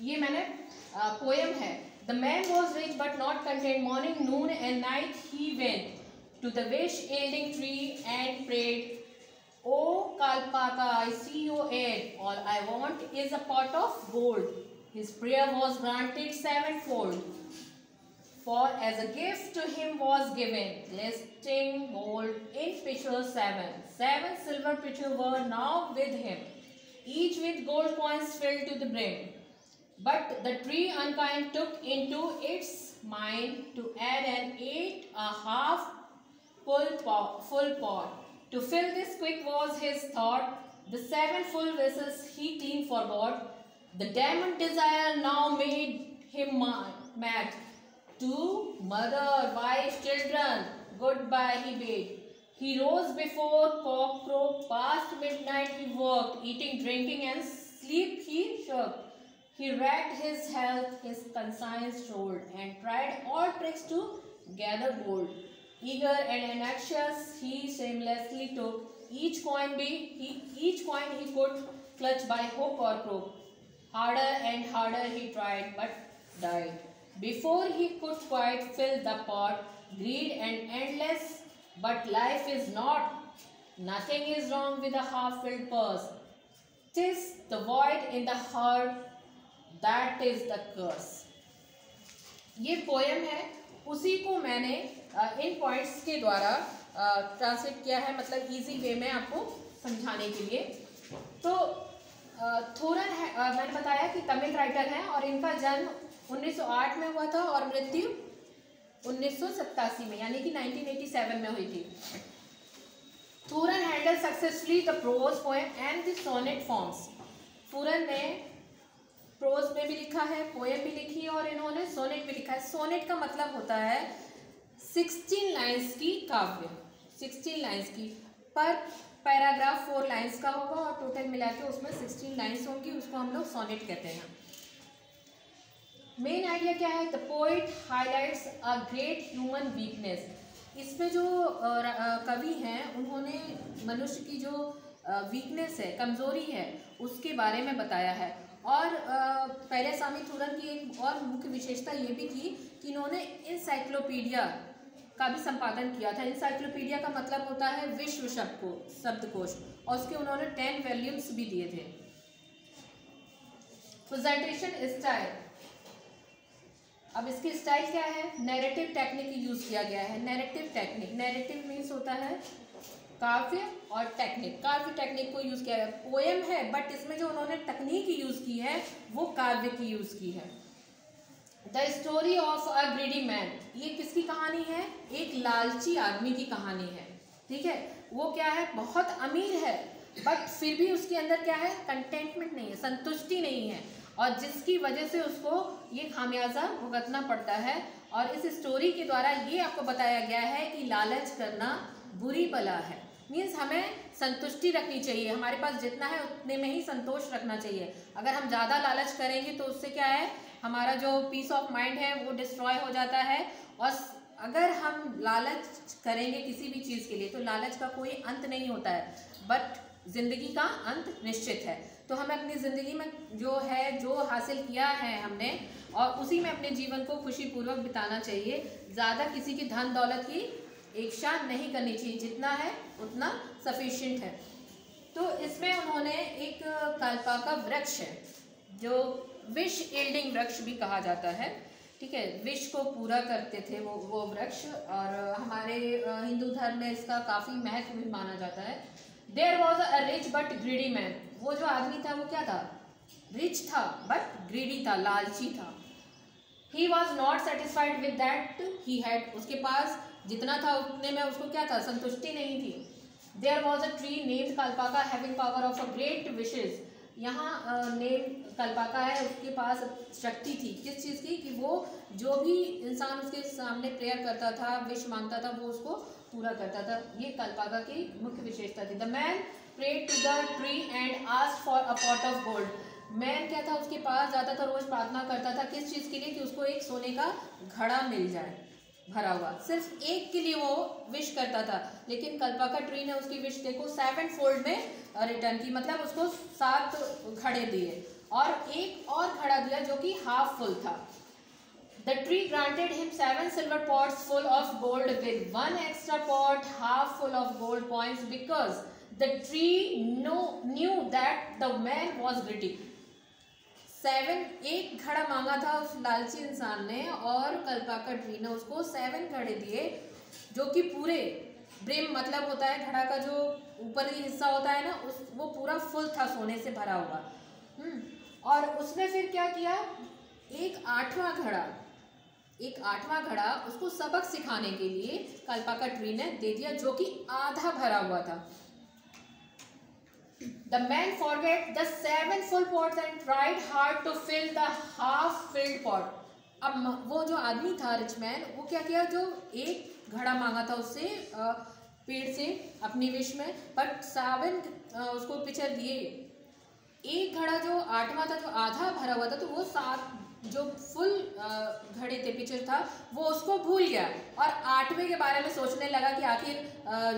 S2: ये मैंने पोएम है। The man was rich but not content. Morning, noon and night he went to the wish-yielding tree and prayed, "O Kalpaka, I see your aid. All I want is a pot of gold." His prayer was granted sevenfold, for as a gift to him was given glistening gold in pitchers seven. 7 silver pitchers were now with him, each with gold coins filled to the brim. But the tree unkind took into its mind to add an 8½ full pot. To fill this quick was his thought. The 7 full vessels he clean forgot. The demon desire now made him mad. To mother, wife, children, goodbye he bade. He rose before cock crow. Past midnight he worked, eating, drinking, and sleep he shirked. He racked his health, his conscience rolled, and tried all tricks to gather gold. Eager and anxious, he shamelessly took each coin he could clutch by hook or crook. Harder and harder he tried, but died before he could quite fill the pot. Greed and endless, but life is not. Nothing is wrong with a half-filled purse. 'Tis the void in the heart that is the curse. ये poem है, उसी को मैंने इन points के द्वारा translate किया है, मतलब इजी वे में आपको समझाने के लिए। तो थूरन है, मैंने बताया कि तमिल राइटर हैं और इनका जन्म 1908 में हुआ था और मृत्यु 1987 में यानी कि 1987 में हुई थी। थूरन handle successfully the prose poem and the sonnet forms. थूरन ने प्रोज में भी लिखा है, पोएम भी लिखी है और इन्होंने सोनेट भी लिखा है। सोनेट का मतलब होता है 16 लाइन्स की काव्य, 16 लाइन्स की, पर पैराग्राफ 4 लाइन्स का होगा और टोटल मिला के उसमें 16 लाइन्स होंगी, उसको हम लोग सोनेट कहते हैं। मेन आइडिया क्या है? The poet highlights a great human weakness. इसमें जो कवि हैं उन्होंने मनुष्य की जो वीकनेस है, कमज़ोरी है, उसके बारे में बताया है। और पेरियासामी थूरन की एक और मुख्य विशेषता ये भी थी कि इन्होंने इंसाइक्लोपीडिया का भी संपादन किया था। इंसाइक्लोपीडिया का मतलब होता है विश्व शब्दकोश, और उसके उन्होंने 10 वॉल्यूम्स भी दिए थे। प्रेजेंटेशन स्टाइल, अब इसकी स्टाइल क्या है? नैरेटिव टेक्निक यूज़ किया गया है। नैरेटिव टेक्निक, नैरेटिव मीन्स होता है काव्य, और टेक्निक, काव्य टेक्निक को यूज़ किया गया। पोएम है बट इसमें जो उन्होंने तकनीक यूज़ की है वो काव्य की यूज़ की है। The story of a greedy man, ये किसकी कहानी है? एक लालची आदमी की कहानी है, ठीक है। वो क्या है? बहुत अमीर है बट फिर भी उसके अंदर क्या है? कंटेंटमेंट नहीं है, संतुष्टि नहीं है, और जिसकी वजह से उसको ये खामियाजा भुगतना पड़ता है। और इस स्टोरी के द्वारा ये आपको बताया गया है कि लालच करना बुरी बला है। मीन्स हमें संतुष्टि रखनी चाहिए, हमारे पास जितना है उतने में ही संतोष रखना चाहिए। अगर हम ज़्यादा लालच करेंगे तो उससे क्या है? हमारा जो पीस ऑफ माइंड है वो डिस्ट्रॉय हो जाता है। और अगर हम लालच करेंगे किसी भी चीज़ के लिए तो लालच का कोई अंत नहीं होता है, बट ज़िंदगी का अंत निश्चित है। तो हमें अपनी ज़िंदगी में जो है, जो हासिल किया है हमने, और उसी में अपने जीवन को खुशीपूर्वक बिताना चाहिए। ज़्यादा किसी की धन दौलत की इच्छा नहीं करनी चाहिए, जितना है उतना सफिशिएंट है। तो इसमें उन्होंने एक कल्पाका वृक्ष है जो विश यील्डिंग वृक्ष भी कहा जाता है, ठीक है, विश को पूरा करते थे वो वृक्ष, और हमारे हिंदू धर्म में इसका काफ़ी महत्व भी माना जाता है। There was a rich but greedy man, वो जो आदमी था वो क्या था, रिच था बट ग्रीडी था, लालची था। He was not satisfied with that he had, उसके पास जितना था उतने में उसको क्या था, संतुष्टि नहीं थी। There was a tree named Kalpaka having power of a great wishes, यहाँ नेम कल्पाका है, उसके पास शक्ति थी किस चीज़ की, कि वो जो भी इंसान उसके सामने प्रेयर करता था, विश मांगता था, वो उसको पूरा करता था। ये कल्पाका की मुख्य विशेषता थी। The man prayed to the tree and asked for a pot of gold. Man क्या था, उसके पास जाता था, रोज प्रार्थना करता था किस चीज़ के लिए, कि उसको एक सोने का घड़ा मिल जाए भरा हुआ, सिर्फ एक के लिए वो विश करता था। लेकिन कल्पाका ट्री ने उसकी विश देखो 7 फोल्ड में रिटर्न की, मतलब उसको 7 घड़े दिए और एक और घड़ा दिया जो कि हाफ फुल था। The tree granted him 7 silver pots full of gold with 1 extra pot half full of gold coins because the tree knew that the man was greedy. 7 एक घड़ा मांगा था उस लालची इंसान ने और कल्पाका ट्री ने उसको 7 घड़े दिए जो कि पूरे ब्रिम मतलब होता है घड़ा का जो ऊपरी हिस्सा होता है ना, उस वो पूरा फुल था, सोने से भरा हुआ। और उसने फिर क्या किया, एक आठवां घड़ा उसको सबक सिखाने के लिए कल्पाका ट्री ने दे दिया जो कि आधा भरा हुआ था। The man forgot the 7 full pots and tried hard to fill the half filled pot. अब वो जो आदमी था रिच मैन, वो क्या किया, जो एक घड़ा मांगा था उससे पेड़ से अपनी विश में, बट 7 उसको पिक्चर दिए, एक घड़ा जो 8वां था जो आधा भरा हुआ था, तो वो 7 जो फुल घड़े थे पिक्चर था वो उसको भूल गया और 8वें के बारे में सोचने लगा कि आखिर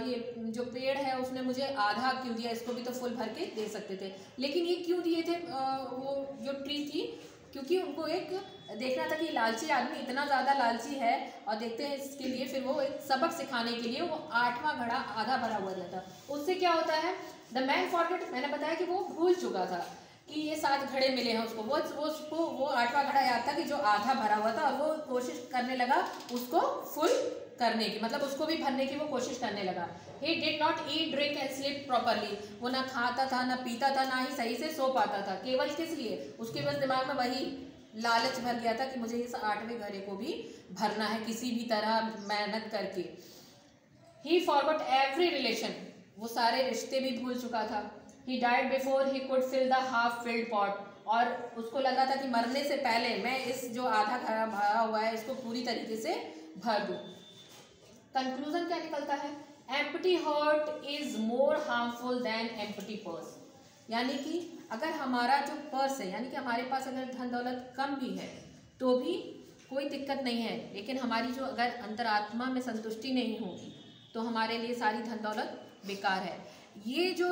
S2: ये जो पेड़ है उसने मुझे आधा क्यों दिया, इसको भी तो फुल भर के दे सकते थे। लेकिन ये क्यों दिए थे वो जो ट्री थी, क्योंकि उनको एक देखना था कि लालची आदमी इतना ज़्यादा लालची है, और देखते हैं इसके लिए फिर वो एक सबक सिखाने के लिए वो 8वां घड़ा आधा भरा हुआ था। उससे क्या होता है, द मैन फॉरगेट, मैंने बताया कि वो भूल चुका था कि ये 7 घड़े मिले हैं उसको, वो 8वां घड़ा याद था कि जो आधा भरा हुआ था, और वो कोशिश करने लगा उसको फुल करने की, मतलब उसको भी भरने की वो कोशिश करने लगा। He did not eat, drink and sleep properly. वो ना खाता था, ना पीता था, ना ही सही से सो पाता था। केवल किस लिए, उसके बस दिमाग में वही लालच भर गया था कि मुझे इस 8वें घड़े को भी भरना है किसी भी तरह मेहनत करके। He forgot every relation. वो सारे रिश्ते भी भूल चुका था। He died before he could fill the half filled pot. और उसको लगा था कि मरने से पहले मैं इस जो आधा घड़ा भरा हुआ है इसको पूरी तरीके से भर दूं। कंक्लूजन क्या निकलता है, empty heart is more harmful than empty purse. यानी कि अगर हमारा जो पर्स है, यानी कि हमारे पास अगर धन दौलत कम भी है तो भी कोई दिक्कत नहीं है, लेकिन हमारी जो अगर अंतरात्मा में संतुष्टि नहीं होगी तो हमारे लिए सारी धन दौलत बेकार है। ये जो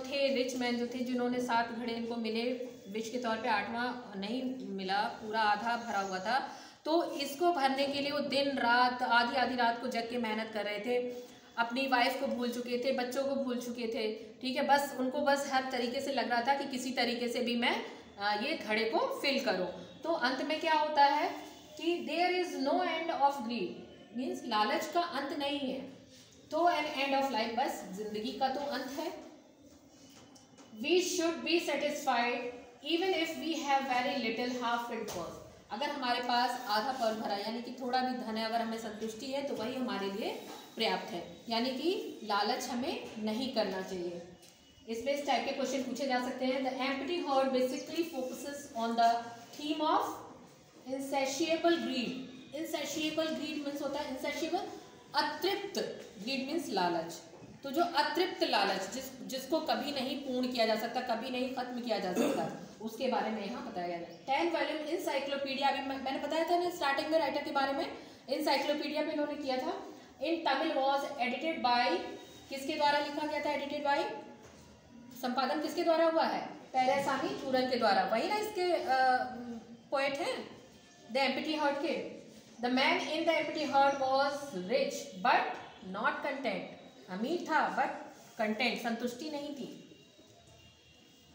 S2: थे रिच मैन जो थे, जिन्होंने 7 घड़े इनको मिले विश के तौर पे, 8वां नहीं मिला, पूरा आधा भरा हुआ था, तो इसको भरने के लिए वो दिन रात आधी रात को जग के मेहनत कर रहे थे, अपनी वाइफ को भूल चुके थे, बच्चों को भूल चुके थे, ठीक है, बस उनको बस हर तरीके से लग रहा था कि किसी तरीके से भी मैं ये घड़े को फिल करूं। तो अंत में क्या होता है कि there is no end of greed, means लालच का अंत नहीं है, तो एन एंड ऑफ लाइफ, बस जिंदगी का तो अंत है। We should be satisfied even if we have very little half filled purse. अगर हमारे पास आधा पर्स भरा यानी कि थोड़ा भी धन है, अगर हमें संतुष्टि है तो वही हमारे लिए पर्याप्त है, यानी कि लालच हमें नहीं करना चाहिए। इसमें इस टाइप के क्वेश्चन पूछे जा सकते हैं। The empty heart basically focuses on the theme of insatiable greed. Insatiable greed means होता है इनसैशिएबल, अतृप्त, ग्रीड मीन्स लालच। तो जो अतृप्त लालच जिसको कभी नहीं पूर्ण किया जा सकता, कभी नहीं खत्म किया जा सकता, उसके बारे में यहाँ बताया गया है। 10 वॉल्यूम इंसाइक्लोपीडिया, अभी मैंने बताया था ना स्टार्टिंग में राइटर के बारे में, इंसाइक्लोपीडिया भी इन्होंने किया था। इन तमिल वॉज एडिटेड बाय, किसके द्वारा लिखा गया था, एडिटेड बाय, संपादन किसके द्वारा हुआ है, पेरियासामी चूरन के द्वारा, वही ना इसके पोएट हैं द एम्प्टी हार्ट के। The man in the empty heart was rich but not content, अमीर था बट कंटेंट, संतुष्टि नहीं थी।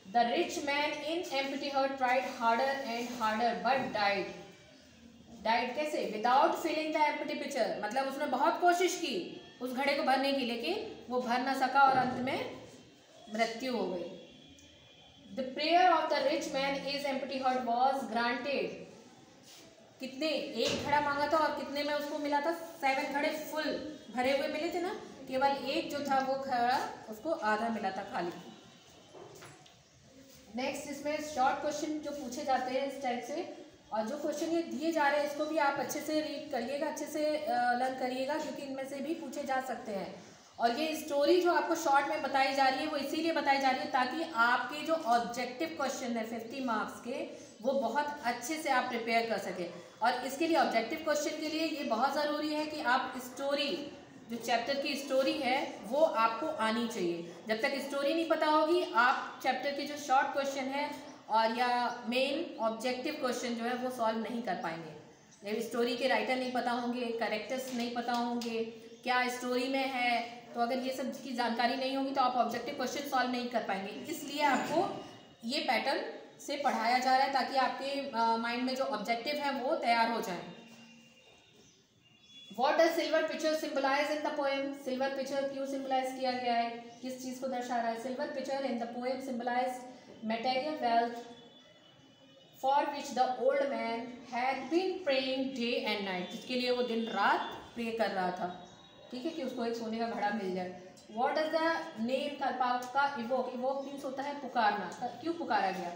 S2: The rich man in empty heart tried harder and harder but died. Died कैसे? Without filling the empty picture, मतलब उसने बहुत कोशिश की उस घड़े को भरने की, लेकिन वो भर ना सका और अंत में मृत्यु हो गई। The prayer of the rich man is empty heart was granted. कितने? एक घड़ा मांगा था और कितने में उसको मिला था? 7 घड़े फुल भरे हुए मिले थे ना, केवल एक जो था वो घड़ा उसको आधा मिला था खाली। नेक्स्ट इसमें शॉर्ट क्वेश्चन जो पूछे जाते हैं इस टाइप से, और जो क्वेश्चन ये दिए जा रहे हैं इसको भी आप अच्छे से रीड करिएगा, अच्छे से लर्न करिएगा, क्योंकि इनमें से भी पूछे जा सकते हैं। और ये स्टोरी जो आपको शॉर्ट में बताई जा रही है वो इसीलिए बताई जा रही है ताकि आपके जो ऑब्जेक्टिव क्वेश्चन है 50 मार्क्स के, वो बहुत अच्छे से आप प्रिपेयर कर सकें। और इसके लिए ऑब्जेक्टिव क्वेश्चन के लिए ये बहुत ज़रूरी है कि आप स्टोरी, जो चैप्टर की स्टोरी है वो आपको आनी चाहिए। जब तक स्टोरी नहीं पता होगी आप चैप्टर के जो शॉर्ट क्वेश्चन है और या मेन ऑब्जेक्टिव क्वेश्चन जो है वो सॉल्व नहीं कर पाएंगे। जब स्टोरी के राइटर नहीं पता होंगे, कैरेक्टर्स नहीं पता होंगे, क्या स्टोरी में है, तो अगर ये सब की जानकारी नहीं होगी तो आप ऑब्जेक्टिव क्वेश्चन सॉल्व नहीं कर पाएंगे। इसलिए आपको ये पैटर्न से पढ़ाया जा रहा है ताकि आपके माइंड में जो ऑब्जेक्टिव है वो तैयार हो जाए। What does silver pitcher symbolize in the poem? Silver picture क्यों सिम्बलाइज किया गया है, किस चीज को दर्शा रहा है? Silver picture in the poem symbolize material wealth for which the old man had been praying day and night, जिसके लिए वो दिन रात प्रे कर रहा था, ठीक है, कि उसको एक सोने का घड़ा मिल जाए। What does the name कल्पाका evoke? evoke means होता है पुकारना, क्यों पुकारा गया?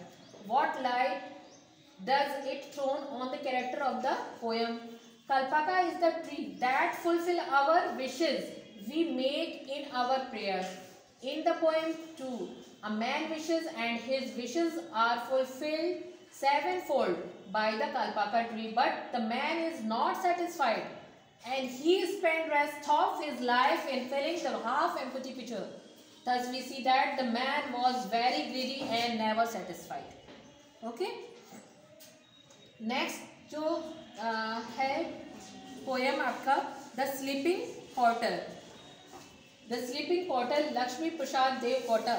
S2: What light does it thrown on the character of the poem? Kalpaka is the tree that fulfill our wishes we make in our prayers. In the poem too, a man wishes and his wishes are fulfilled sevenfold by the Kalpaka tree, but the man is not satisfied and he spent rest of his life in filling the half empty pitcher. Thus we see that the man was very greedy and never satisfied. Okay? Next जो है poem आपका the sleeping potter. The sleeping potter Lakshmi Prasad Devkota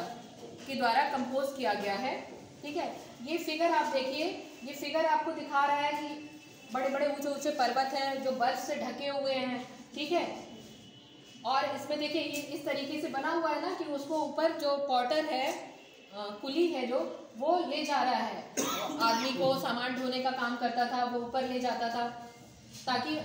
S2: के द्वारा compose किया गया है, ठीक है। ये फिगर आप देखिए, ये फिगर आपको दिखा रहा है कि बड़े बड़े ऊंचे ऊंचे पर्वत हैं जो बर्फ से ढके हुए हैं, ठीक है। और इसमें देखिए ये इस तरीके से बना हुआ है ना कि उसको ऊपर जो पॉटर है, कुली है जो, वो ले जा रहा है। आदमी को सामान ढोने का काम करता था, वो ऊपर ले जाता था ताकि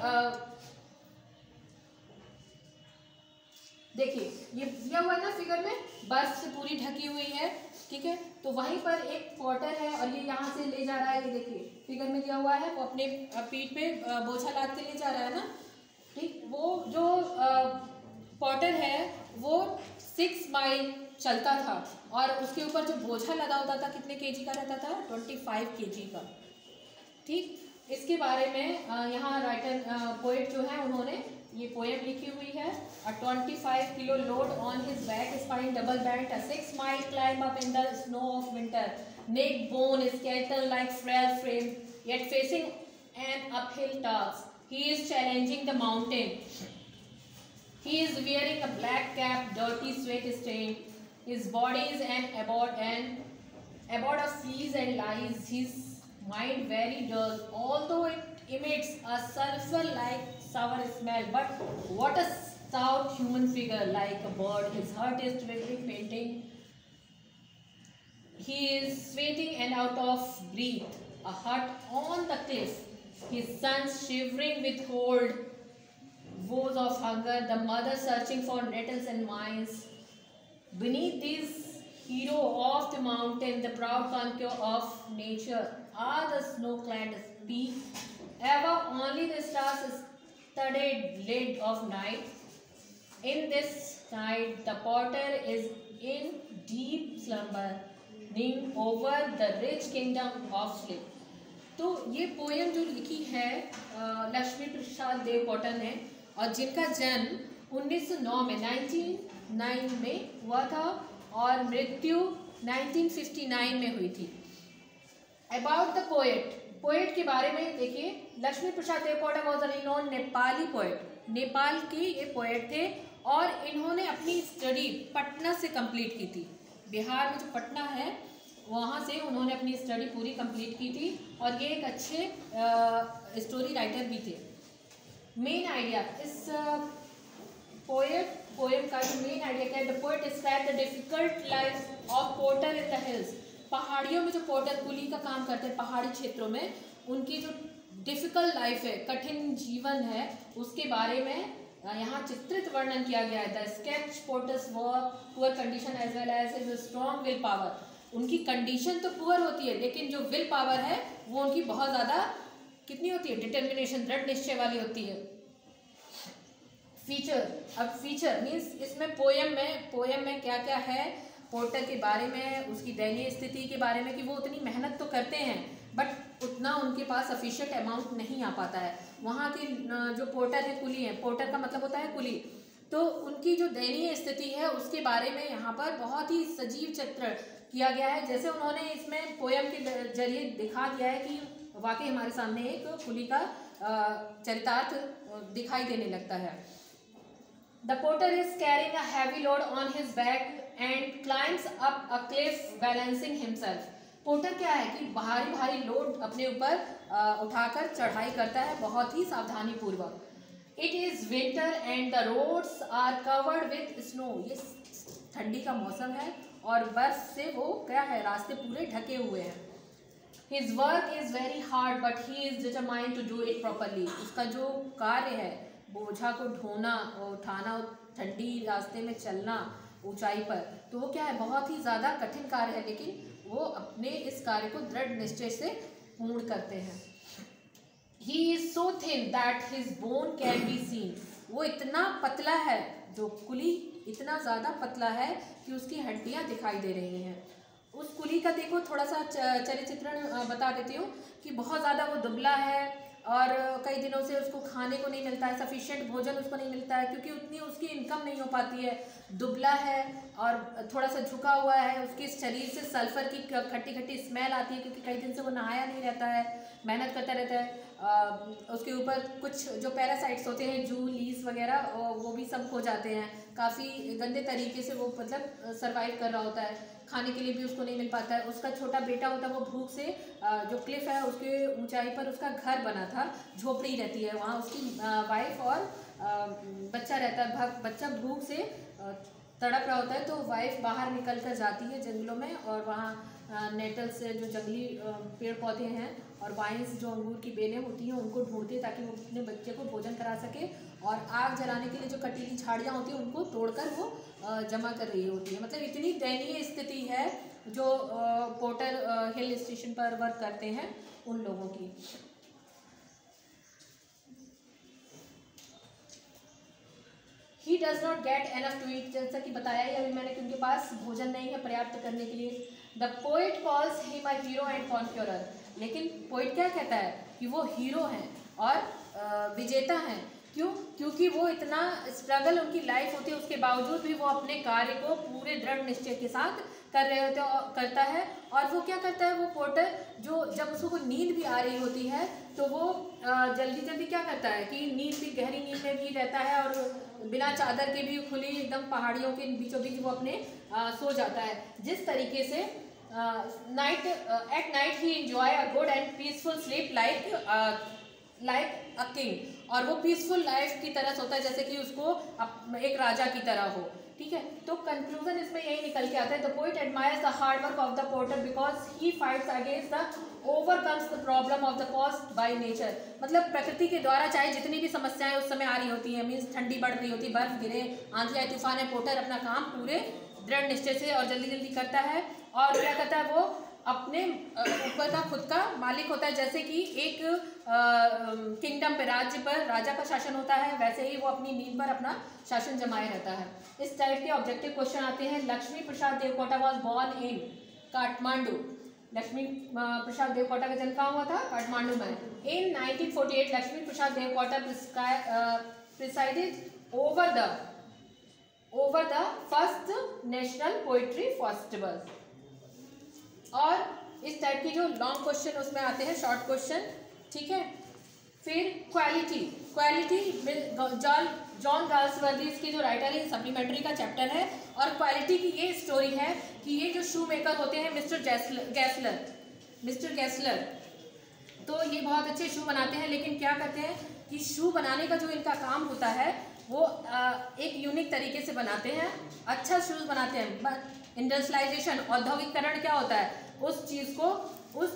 S2: देखिए ये दिया हुआ है ना फिगर में, बर्फ से पूरी ढकी हुई है, ठीक है। तो वहीं पर एक पॉटर है और ये यहाँ से ले जा रहा है, ये देखिए फिगर में दिया हुआ है, वो अपने पीठ पे बोझा लाद के ले जा रहा है ना, ठीक। वो जो पॉटर है वो 6 माइल चलता था और उसके ऊपर जो बोझा लगा होता था कितने केजी का रहता था? 25 केजी का, ठीक। इसके बारे में यहाँ राइटर पोएट जो है उन्होंने ये पोएम लिखी हुई है। A 25 kilo load on his back, spine double bent, a 6 mile climb up in the snow of winter, neck bone skeleton like frail frame, yet facing an uphill task. He is challenging the mountain. He is wearing a black cap, dirty sweat stain. His body is an abode of fleas and lies. His mind very dull, although it emits a sulfur-like sour smell. But what a stout human figure, like a bird. His heart is vividly painting. He is sweating and out of breath. A hut on the cliff. His sons shivering with cold. Woes of hunger. The mother searching for nettles and mines. Beneath this hero of the mountain, the proud conqueror of nature, are the snow-clad peak, ever only the stars-studded lid of night. In this night, the potter is in deep slumber, ning over the rich kingdom of sleep. तो ये poem जो लिखी है लक्ष्मी प्रसाद देवकोटा ने, और जिनका जन्म 1909 में 1909 में हुआ था और मृत्यु 1959 में हुई थी। अबाउट द पोएट, पोएट के बारे में देखिए, Lakshmi Prasad Devkota was a renowned Nepali poet. Nepal के ये पोएट थे और इन्होंने अपनी स्टडी पटना से कंप्लीट की थी। बिहार में जो पटना है वहाँ से उन्होंने अपनी स्टडी पूरी कंप्लीट की थी और ये एक अच्छे स्टोरी राइटर भी थे। मेन आइडिया इस पोएम का जो मेन आइडिया क्या है, the poet describe the difficult life of porter in the hills. पहाड़ियों में जो पोर्टर कुली का काम करते हैं पहाड़ी क्षेत्रों में, उनकी जो डिफिकल्ट लाइफ है, कठिन जीवन है, उसके बारे में यहाँ चित्रित वर्णन किया गया है। The sketch porters work poor condition as well as his strong will power. उनकी कंडीशन तो पुअर होती है लेकिन जो विल पावर है वो उनकी बहुत ज़्यादा कितनी होती है, डिटर्मिनेशन, दृढ़ निश्चय वाली होती है। फीचर, अब फीचर मीन्स इसमें पोयम में क्या क्या है पोर्टर के बारे में, उसकी दयनीय स्थिति के बारे में कि वो उतनी मेहनत तो करते हैं बट उतना उनके पास सफिशिएंट अमाउंट नहीं आ पाता है। वहाँ की जो पोर्टर है, कुली है, पोर्टर का मतलब होता है कुली, तो उनकी जो दयनीय स्थिति है उसके बारे में यहाँ पर बहुत ही सजीव चित्रण किया गया है। जैसे उन्होंने इसमें पोयम के जरिए दिखा दिया है कि वाकई हमारे सामने एक कुली का चरितार्थ दिखाई देने लगता है। The porter is carrying a heavy load on his back and climbs up a cliff balancing himself. Porter क्या है कि भारी भारी लोड अपने ऊपर उठाकर चढ़ाई करता है बहुत ही सावधानी पूर्वक। It is winter and the roads are covered with snow. ये ठंडी का मौसम है और बर्फ से वो क्या है, रास्ते पूरे ढके हुए हैं। His work is very hard but he is determined to do it properly. उसका जो कार्य है, बोझा को ढोना और उठाना, ठंडी रास्ते में चलना ऊंचाई पर, तो वो क्या है, बहुत ही ज़्यादा कठिन कार्य है लेकिन वो अपने इस कार्य को दृढ़ निश्चय से पूर्ण करते हैं। He is so thin that his bone can be seen. वो इतना पतला है, जो कुली इतना ज़्यादा पतला है कि उसकी हड्डियाँ दिखाई दे रही हैं। उस कुली का देखो थोड़ा सा चरित्र चित्रण बता देती हूँ कि बहुत ज़्यादा वो दुबला है और कई दिनों से उसको खाने को नहीं मिलता है, सफिशिएंट भोजन उसको नहीं मिलता है क्योंकि उतनी उसकी इनकम नहीं हो पाती है, दुबला है और थोड़ा सा झुका हुआ है। उसके शरीर से सल्फर की खट्टी खट्टी स्मेल आती है क्योंकि कई दिन से वो नहाया नहीं रहता है, मेहनत करता रहता है। उसके ऊपर कुछ जो पैरासाइट्स होते हैं, जू, लीस वगैरह, वो भी सब हो जाते हैं। काफ़ी गंदे तरीके से वो मतलब सर्वाइव कर रहा होता है, खाने के लिए भी उसको नहीं मिल पाता है। उसका छोटा बेटा होता है, वो भूख से जो क्लिफ है उसके ऊंचाई पर उसका घर बना था, झोपड़ी रहती है वहाँ, उसकी वाइफ और बच्चा रहता है। बच्चा भूख से तड़प रहा होता है तो वाइफ बाहर निकल कर जाती है जंगलों में और वहाँ नेटल्स जो जंगली पेड़ पौधे हैं और वाइन्स जो अंगूर की बेलें होती हैं उनको ढूंढती है ताकि वो अपने बच्चे को भोजन करा सके, और आग जलाने के लिए जो कटीली झाड़ियाँ होती हैं उनको तोड़कर वो जमा कर रही होती है। मतलब इतनी दयनीय स्थिति है जो पोर्टर हिल स्टेशन पर वर्क करते हैं उन लोगों की। He does not get enough to eat, जैसा कि बताया ही अभी मैंने कि उनके पास भोजन नहीं है पर्याप्त करने के लिए। The poet calls him a hero and conqueror. लेकिन पोइट क्या कहता है कि वो हीरो हैं और विजेता हैं। क्यों? क्योंकि वो इतना स्ट्रगल उनकी लाइफ होती है उसके बावजूद भी वो अपने कार्य को पूरे दृढ़ निश्चय के साथ कर रहे होते करता है। और वो क्या करता है, वो पोर्टर जो जब उसको नींद भी आ रही होती है तो वो जल्दी जल्दी क्या करता है कि नींद भी, गहरी नींद में भी रहता है और बिना चादर के भी खुली एकदम पहाड़ियों के बीचों बीच वो अपने सो जाता है। जिस तरीके से at night he enjoy a good and peaceful sleep like a king, और वो पीसफुल लाइफ की तरह सोता है जैसे कि उसको एक राजा की तरह हो। ठीक है, तो कंक्लूजन इसमें यही निकल के आता है, the poet admires the hard work of the porter because he fights against the overcomes the problem of the cost by nature. मतलब प्रकृति के द्वारा चाहे जितनी भी समस्याएं उस समय आ रही होती हैं, मीन्स ठंडी बढ़ रही होती, बर्फ गिरे, आंधी आए, तूफान है, पोर्टर अपना काम पूरे दृढ़ निश्चय से और जल्दी जल्दी करता है। और क्या करता है, वो अपने ऊपर का खुद का मालिक होता है। जैसे कि एक किंगडम पे, राज्य पर राजा का शासन होता है, वैसे ही वो अपनी नींद पर अपना शासन जमाए रहता है। इस टाइप के ऑब्जेक्टिव क्वेश्चन आते हैं। Lakshmi Prasad Devkota was born in Kathmandu. Lakshmi Prasad Devkota का जन्म कहाँ हुआ था? काठमांडू में। In 1948 Lakshmi Prasad Devkota presided over the first national poetry festival. और इस टाइप के जो लॉन्ग क्वेश्चन उसमें आते हैं, शॉर्ट क्वेश्चन। ठीक है, फिर क्वालिटी जॉन गाल्सवर्दी इसके जो राइटर है, सप्लीमेंट्री का चैप्टर है। और क्वालिटी की ये स्टोरी है कि ये जो शू मेकर होते हैं मिस्टर गैसलर, तो ये बहुत अच्छे शू बनाते हैं, लेकिन क्या करते हैं कि शू बनाने का जो इनका काम होता है वो एक यूनिक तरीके से बनाते हैं, अच्छा शूज़ बनाते हैं। बट इंडस्ट्रियलाइजेशन, औद्योगिकरण क्या होता है, उस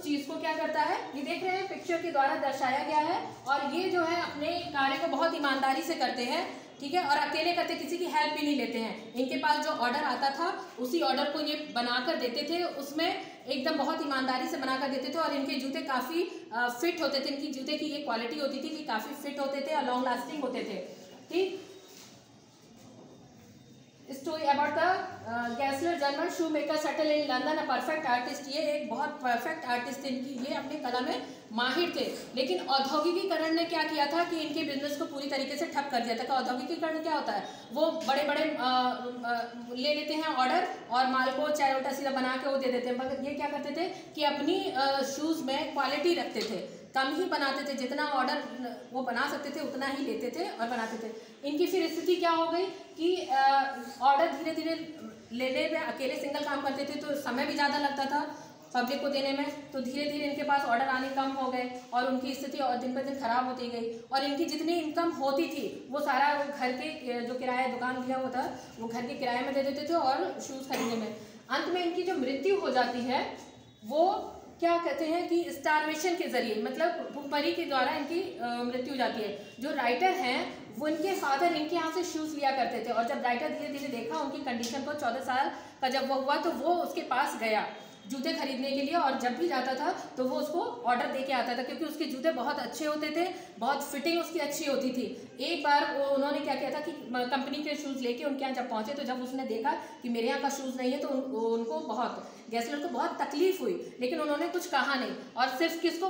S2: चीज़ को क्या करता है, ये देख रहे हैं पिक्चर के द्वारा दर्शाया गया है। और ये जो है अपने कार्य को बहुत ईमानदारी से करते हैं, ठीक है, और अकेले करते, किसी की हेल्प भी नहीं लेते हैं। इनके पास जो ऑर्डर आता था उसी ऑर्डर को ये बनाकर देते थे, उसमें एकदम बहुत ईमानदारी से बनाकर देते थे। और इनके जूते काफ़ी फिट होते थे, इनकी जूते की ये क्वालिटी होती थी कि काफ़ी फिट होते थे और लॉन्ग लास्टिंग होते थे। ठीक, story about the Gessler, German shoe maker settle in London, a perfect artist. ये एक बहुत परफेक्ट आर्टिस्ट थे, इनकी ये अपने कला में माहिर थे। लेकिन औद्योगिकीकरण ने क्या किया था कि इनके बिजनेस को पूरी तरीके से ठप कर दिया था। औद्योगिकीकरण क्या होता है, वो बड़े बड़े ले लेते हैं ऑर्डर और माल को चाहे उल्टा सीधा बना के वो दे देते हैं। मगर ये क्या करते थे कि अपनी शूज़ में क्वालिटी रखते थे, कम ही बनाते थे, जितना ऑर्डर वो बना सकते थे उतना ही लेते थे और बनाते थे। इनकी फिर स्थिति क्या हो गई कि ऑर्डर धीरे धीरे लेने में, अकेले सिंगल काम करते थे तो समय भी ज़्यादा लगता था पब्लिक को देने में, तो धीरे धीरे इनके पास ऑर्डर आने कम हो गए और उनकी स्थिति और दिन पर दिन खराब होती गई। और इनकी जितनी इनकम होती थी वो सारा वो घर के जो किराया दुकान लिया हुआ था वो घर के किराए में दे देते थे और शूज़ खरीदने में। अंत में इनकी जो मृत्यु हो जाती है वो क्या कहते हैं कि स्टारवेशन के जरिए, मतलब भूखमरी के द्वारा इनकी मृत्यु हो जाती है। जो राइटर हैं वो इनके फादर इनके यहाँ से शूज़ लिया करते थे, और जब राइटर धीरे धीरे देखा उनकी कंडीशन को, 14 साल का जब वो हुआ तो वो उसके पास गया जूते खरीदने के लिए। और जब भी जाता था तो वो उसको ऑर्डर दे के आता था, क्योंकि उसके जूते बहुत अच्छे होते थे, बहुत फिटिंग उसकी अच्छी होती थी। एक बार उन्होंने क्या किया था कि कंपनी के शूज़ लेके उनके यहाँ जब पहुँचे तो जब उसने देखा कि मेरे यहाँ का शूज़ नहीं है तो उनको बहुत, गैसलर को बहुत तकलीफ हुई। लेकिन उन्होंने कुछ कहा नहीं और सिर्फ किसको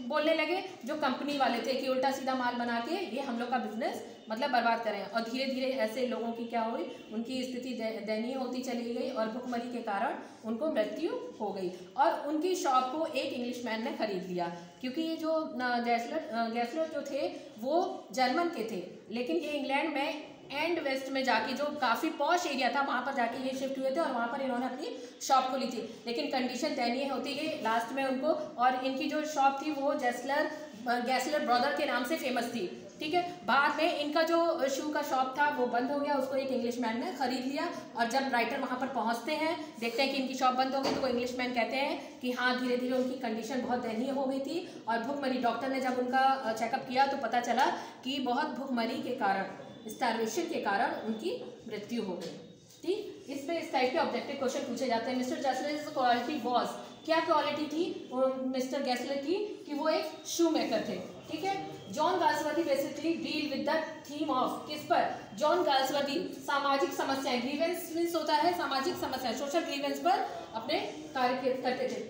S2: बोलने लगे, जो कंपनी वाले थे, कि उल्टा सीधा माल बना के ये हम लोग का बिजनेस मतलब बर्बाद करें। और धीरे धीरे ऐसे लोगों की क्या हुई, उनकी स्थिति दयनीय होती चली गई और भुखमरी के कारण उनको मृत्यु हो गई। और उनकी शॉप को एक इंग्लिशमैन ने खरीद लिया, क्योंकि ये जो गैसलर जो थे वो जर्मन के थे, लेकिन ये इंग्लैंड में एंड वेस्ट में जाके, जो काफ़ी पॉश एरिया था, वहाँ पर जाके ये शिफ्ट हुए थे और वहाँ पर इन्होंने अपनी शॉप खोली थी। लेकिन कंडीशन दयनीय होती गई लास्ट में उनको, और इनकी जो शॉप थी वो गैसलर ब्रदर के नाम से फेमस थी। ठीक है, बाद में इनका जो शू का शॉप था वो बंद हो गया, उसको एक इंग्लिशमैन ने खरीद लिया। और जब राइटर वहाँ पर पहुँचते हैं, देखते हैं कि इनकी शॉप बंद हो गई, तो वो इंग्लिशमैन कहते हैं कि हाँ, धीरे धीरे उनकी कंडीशन बहुत दयनीय हो गई थी और भुखमरी, डॉक्टर ने जब उनका चेकअप किया तो पता चला कि बहुत भुखमरी के कारण, स्टारवेशन के कारण उनकी मृत्यु हो गई। ठीक, इस पे इस टाइप के ऑब्जेक्टिव क्वेश्चन पूछे जाते हैं। मिस्टर गैसलर क्वालिटी वॉज, क्या क्वालिटी थी मिस्टर गैसलर की, कि वो एक शू मेकर थे। ठीक है, John Galsworthy basically deal with the theme of, किस पर, जॉन गाल्सवर्दी सामाजिक समस्याएं, ग्रीवेंस मीन्स होता है सामाजिक समस्याएं, सोशल ग्रीवेंस पर अपने कार्य करते थे।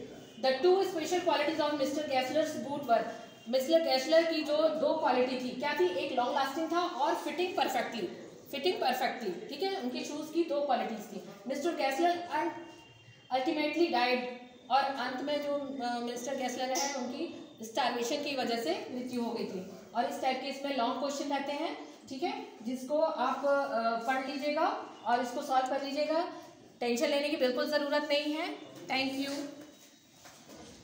S2: The two special qualities of mister Gessler's boot were, mister Gessler की जो दो क्वालिटी थी, क्या थी, एक लॉन्ग लास्टिंग था और फिटिंग परफेक्टली। ठीक है, उनके शूज़ की दो क्वालिटीज थी। मिस्टर गैसलर अल्टीमेटली डाइड, और अंत में जो मिस्टर गैसलर है उनकी स्टारवेशन की वजह से मृत्यु हो गई थी। और इस टाइप के इसमें लॉन्ग क्वेश्चन रहते हैं, ठीक है, जिसको आप पढ़ लीजिएगा और इसको सॉल्व कर लीजिएगा। टेंशन लेने की बिल्कुल ज़रूरत नहीं है। Thank you.